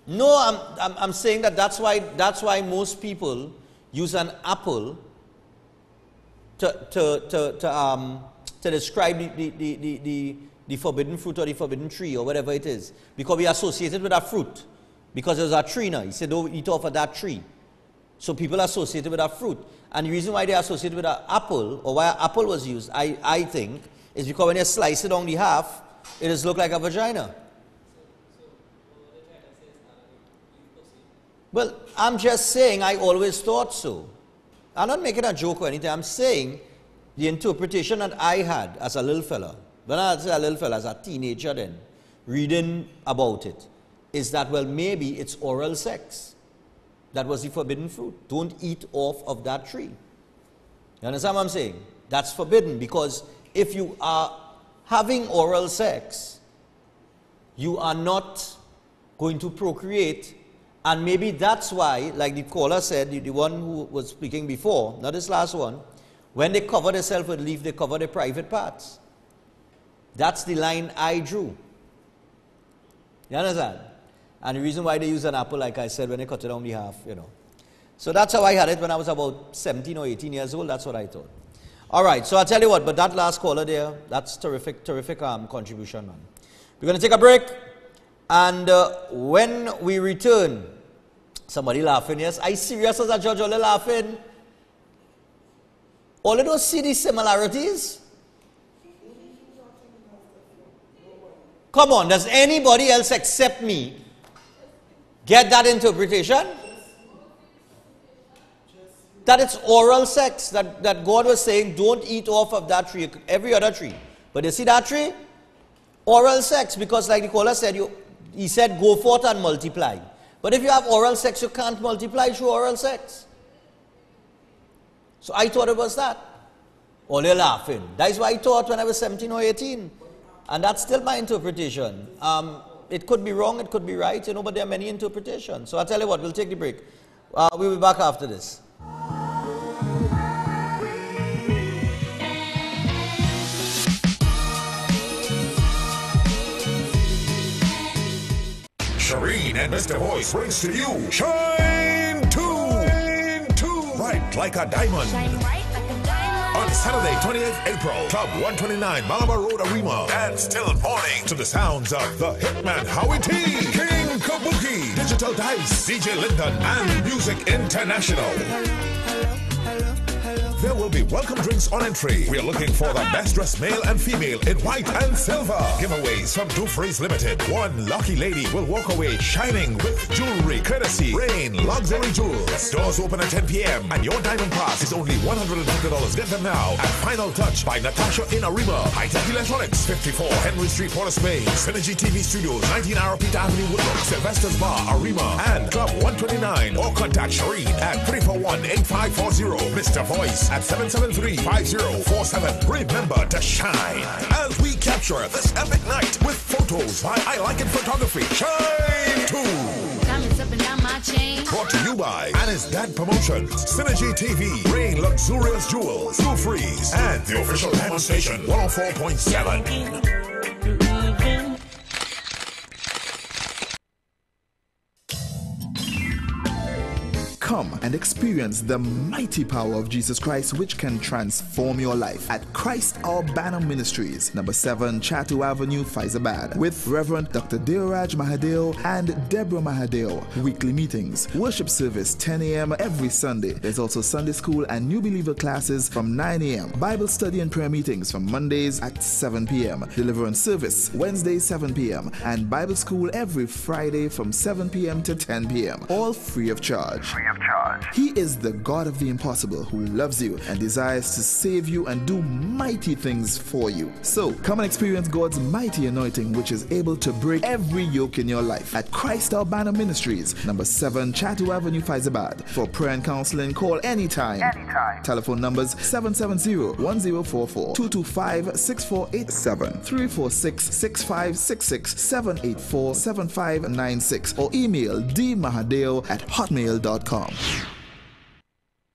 [SPEAKER 3] No, I'm saying that's why most people use an apple to describe the forbidden fruit or the forbidden tree or whatever it is, because we associate it with a fruit, because there's a tree now. He said don't eat off of that tree, so people associate it with a fruit. And the reason why they associate it with an apple, or why an apple was used, I think, is because when you slice it on the half, it does look like a vagina. Well, I'm just saying I always thought so. I'm not making a joke or anything. I'm saying the interpretation that I had as a little fella, when I say a little fella, as a teenager then, reading about it, is that, well, maybe it's oral sex. That was the forbidden fruit. Don't eat off of that tree. You understand what I'm saying? That's forbidden, because if you are having oral sex, you are not going to procreate. And maybe that's why, like the caller said, the one who was speaking before, not this last one, when they cover themselves with leaf, they cover their private parts. That's the line I drew. You understand? And the reason why they use an apple, like I said, when they cut it down the half, you know. So that's how I had it when I was about 17 or 18 years old. That's what I thought. All right, so I'll tell you what, but that last caller there, that's terrific contribution, man. We're going to take a break, and when we return, somebody laughing, yes, I serious as a judge, all laughing. All of those see these similarities? Come on, does anybody else except me get that interpretation? That it's oral sex, that God was saying, don't eat off of that tree, every other tree. But you see that tree? Oral sex, because like the caller said, he said, go forth and multiply. But if you have oral sex, you can't multiply through oral sex. So I thought it was that. All you're laughing. That's why I thought when I was 17 or 18. And that's still my interpretation. It could be wrong, it could be right, but there are many interpretations. So I'll tell you what, we'll take the break. We'll be back after this.
[SPEAKER 10] Shireen and Mr. Voice brings to you Shine 2. Bright like a diamond. Shine bright like a diamond. On Saturday, 28th April, Club 129, Malabar Road, Arima. And still morning to the sounds of the Hitman Howie T, King Kabuki, Digital Dice, DJ Lyndon, and Music International. There will be welcome drinks on entry. We are looking for the best dressed male and female in white and silver. Giveaways from Dufresne Limited. One lucky lady will walk away shining with jewelry courtesy Rain Luxury Jewels. Doors open at 10 p.m. and your diamond pass is only $150. Get them now at Final Touch by Natasha in Arima. High Tech Electronics, 54 Henry Street, Port of Spain. Synergy TV Studios, 19 Arapita Avenue, Woodlook. Sylvester's Bar, Arima. And Club 129. Or contact Shireen at 341-8540. Mr. Voice at 773-5047. Remember to shine as we capture this epic night with photos by I Like It Photography. Shine 2. Diamonds up and down my chain. Brought to you by Anna's Dad Promotions, Synergy TV, Rain Luxurious Jewels, Blue Freeze, and the official Diamond Station 104.7.
[SPEAKER 11] Come and experience the mighty power of Jesus Christ, which can transform your life at Christ Our Banner Ministries, number 7 Chatu Avenue, Faizabad, with Reverend Dr. Deoraj Mahadeo and Deborah Mahadeo. Weekly meetings, worship service 10 a.m. every Sunday. There's also Sunday school and new believer classes from 9 a.m. Bible study and prayer meetings from Mondays at 7 p.m. Deliverance service Wednesdays 7 p.m. and Bible school every Friday from 7 p.m. to 10 p.m. All free of charge. He is the God of the impossible who loves you and desires to save you and do mighty things for you. So come and experience God's mighty anointing, which is able to break every yoke in your life at Christ Our Banner Ministries, number 7 Chatu Avenue, Faizabad. For prayer and counseling, call anytime. Telephone numbers 770-1044, 225-6487, 346-6566, 784-7596, or email dmahadeo@hotmail.com.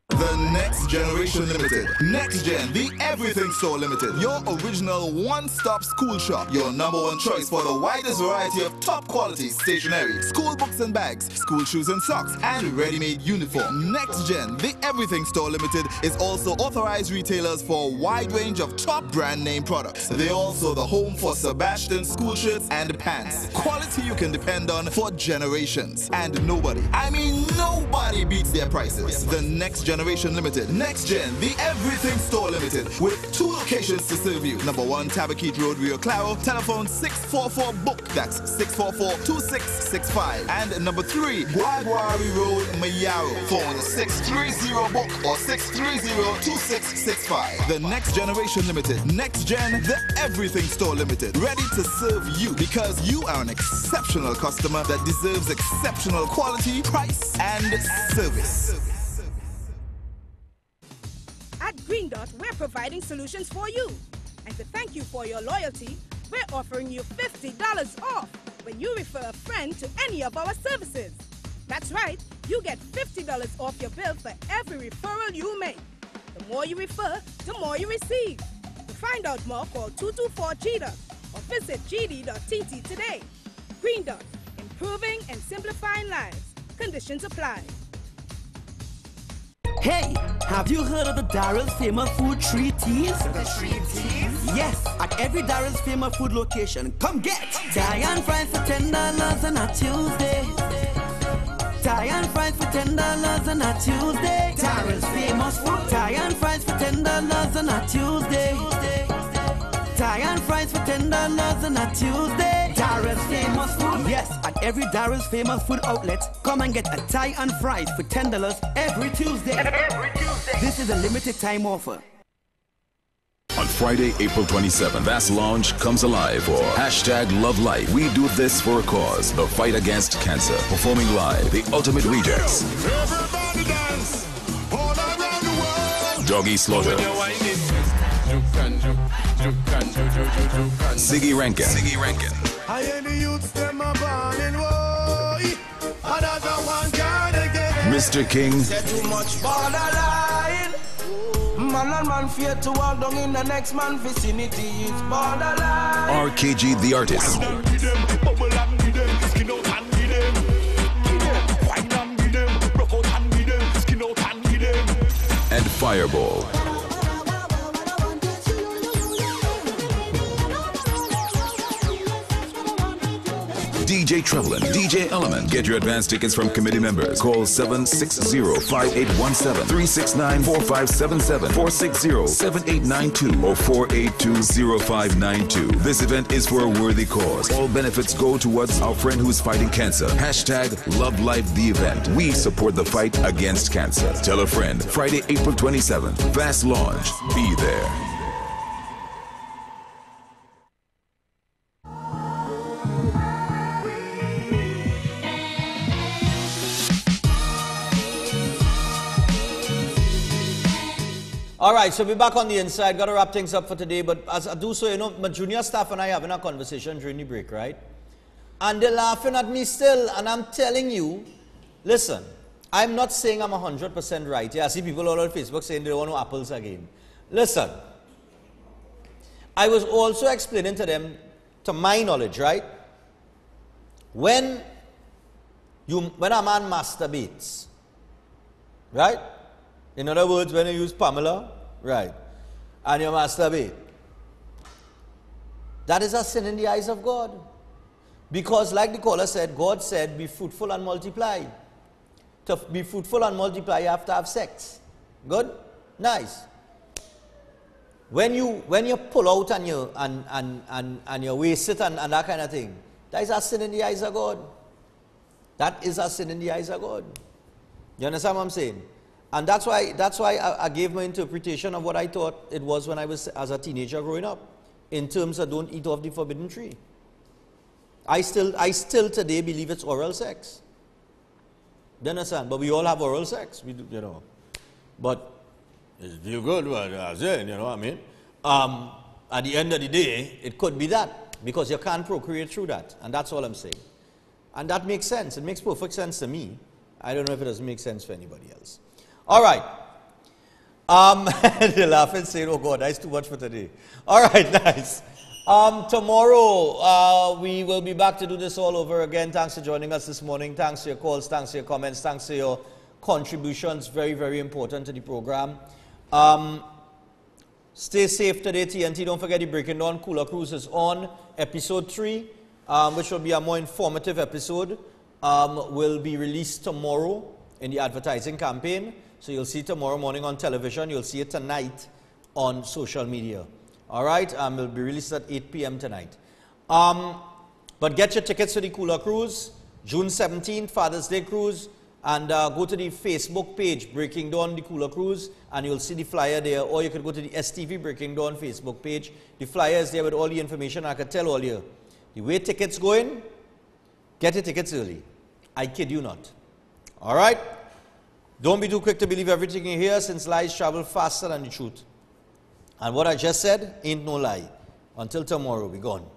[SPEAKER 25] The Next Generation Limited. Next Gen, the Everything Store Limited. Your original one-stop school shop. Your number one choice for the widest variety of top quality stationery, school books and bags, school shoes and socks, and ready-made uniform. Next Gen, the Everything Store Limited is also authorized retailers for a wide range of top brand name products. They're also the home for Sebastian school shirts and pants. Quality you can depend on for generations. And nobody, I mean nobody beats their prices. The Next Generation Limited. Next Gen, the Everything Store Limited, with 2 locations to serve you. Number 1, Tabaquite Road, Rio Claro. Telephone 644-BOOK. That's 644-2665. And number 3, Guaguari Road, Mayaro. Phone 630-BOOK or 630-2665. The Next Generation Limited. Next Gen, the Everything Store Limited. Ready to serve you because you are an exceptional customer that deserves exceptional quality, price, and service.
[SPEAKER 12] At Green Dot, we're providing solutions for you. And to thank you for your loyalty, we're offering you $50 off when you refer a friend to any of our services. That's right, you get $50 off your bill for every referral you make. The more you refer, the more you receive. To find out more, call 224-GDOT or visit gd.tt today. Green Dot, improving and simplifying lives. Conditions apply.
[SPEAKER 13] Hey, have you heard of the Daryl's famous food 3 T's?
[SPEAKER 14] The 3 T's?
[SPEAKER 13] Yes, at every Daryl's famous food location. Come get Thai and fries for $10 on a Tuesday. Thai and fries for $10 on a Tuesday. Daryl's famous food. Thai and fries for $10 on a Tuesday. Thai and fries for $10 on a Tuesday. Daryl's famous food. Yes, at every Daryl's famous food outlet, come and get a Thai and fries for $10 every Tuesday.
[SPEAKER 14] Every Tuesday.
[SPEAKER 13] This is a limited time offer.
[SPEAKER 15] On Friday, April 27th, Vast Lounge comes alive for #LoveLife. We do this for a cause, the fight against cancer. Performing live, the Ultimate Rejects.
[SPEAKER 10] Everybody dance all around the world.
[SPEAKER 15] Doggy Slaughter. Ziggy Rankin.
[SPEAKER 10] I hear the youths them a ballin', boy. Another one gonna get it.
[SPEAKER 15] Mr. King.
[SPEAKER 13] Say too much borderline. Man and man fear to walk down in the next man vicinity is borderline.
[SPEAKER 15] RKG the Artist. And Fireball. DJ Trevelyan, DJ Element. Get your advance tickets from committee members. Call 760-5817, 369-4577, 460-7892, or 482-0592. This event is for a worthy cause. All benefits go towards our friend who's fighting cancer. #LoveLife the event. We support the fight against cancer. Tell a friend. Friday, April 27th. Vast Launch. Be there.
[SPEAKER 3] All right, so we're back on the inside. Got to wrap things up for today. But as I do so, you know, my junior staff and I having a conversation during the break, right? And they're laughing at me still. And I'm telling you, listen, I'm not saying I'm 100% right. Yeah, I see people all on Facebook saying they don't want no apples again. Listen, I was also explaining to them, to my knowledge, right? When a man masturbates, right? In other words, when you use Pamela, right, and you masturbate, that is a sin in the eyes of God. Because like the caller said, God said, be fruitful and multiply. To be fruitful and multiply, you have to have sex. Good? Nice. When you pull out and you waste it and that kind of thing, that is a sin in the eyes of God. That is a sin in the eyes of God. You understand what I'm saying? And that's why I gave my interpretation of what I thought it was when I was as a teenager growing up, in terms of don't eat off the forbidden tree. I still today believe it's oral sex. Do you understand? But we all have oral sex, we do, you know. But it's feel good, but I said, you know what I mean? At the end of the day, it could be that, because you can't procreate through that, and that's all I'm saying. And that makes sense. It makes perfect sense to me. I don't know if it doesn't make sense for anybody else. All right. They laugh and say, oh God, that's too much for today. All right, nice. Tomorrow, we will be back to do this all over again. Thanks for joining us this morning. Thanks for your calls. Thanks for your comments. Thanks for your contributions. Very, very important to the program. Stay safe today, TNT. Don't forget the Breaking Dawn Cooler Cruise is on. Episode 3, which will be a more informative episode, will be released tomorrow in the advertising campaign. So you'll see it tomorrow morning on television. You'll see it tonight on social media. All right? It will be released at 8 p.m. tonight. But get your tickets to the Cooler Cruise, June 17th, Father's Day Cruise, and go to the Facebook page, Breaking Dawn, the Cooler Cruise, and you'll see the flyer there. Or you could go to the STV Breaking Dawn Facebook page. The flyer is there with all the information. I could tell all you. The way tickets going, get your tickets early. I kid you not. All right? Don't be too quick to believe everything you hear, since lies travel faster than the truth. And what I just said ain't no lie. Until tomorrow, be gone.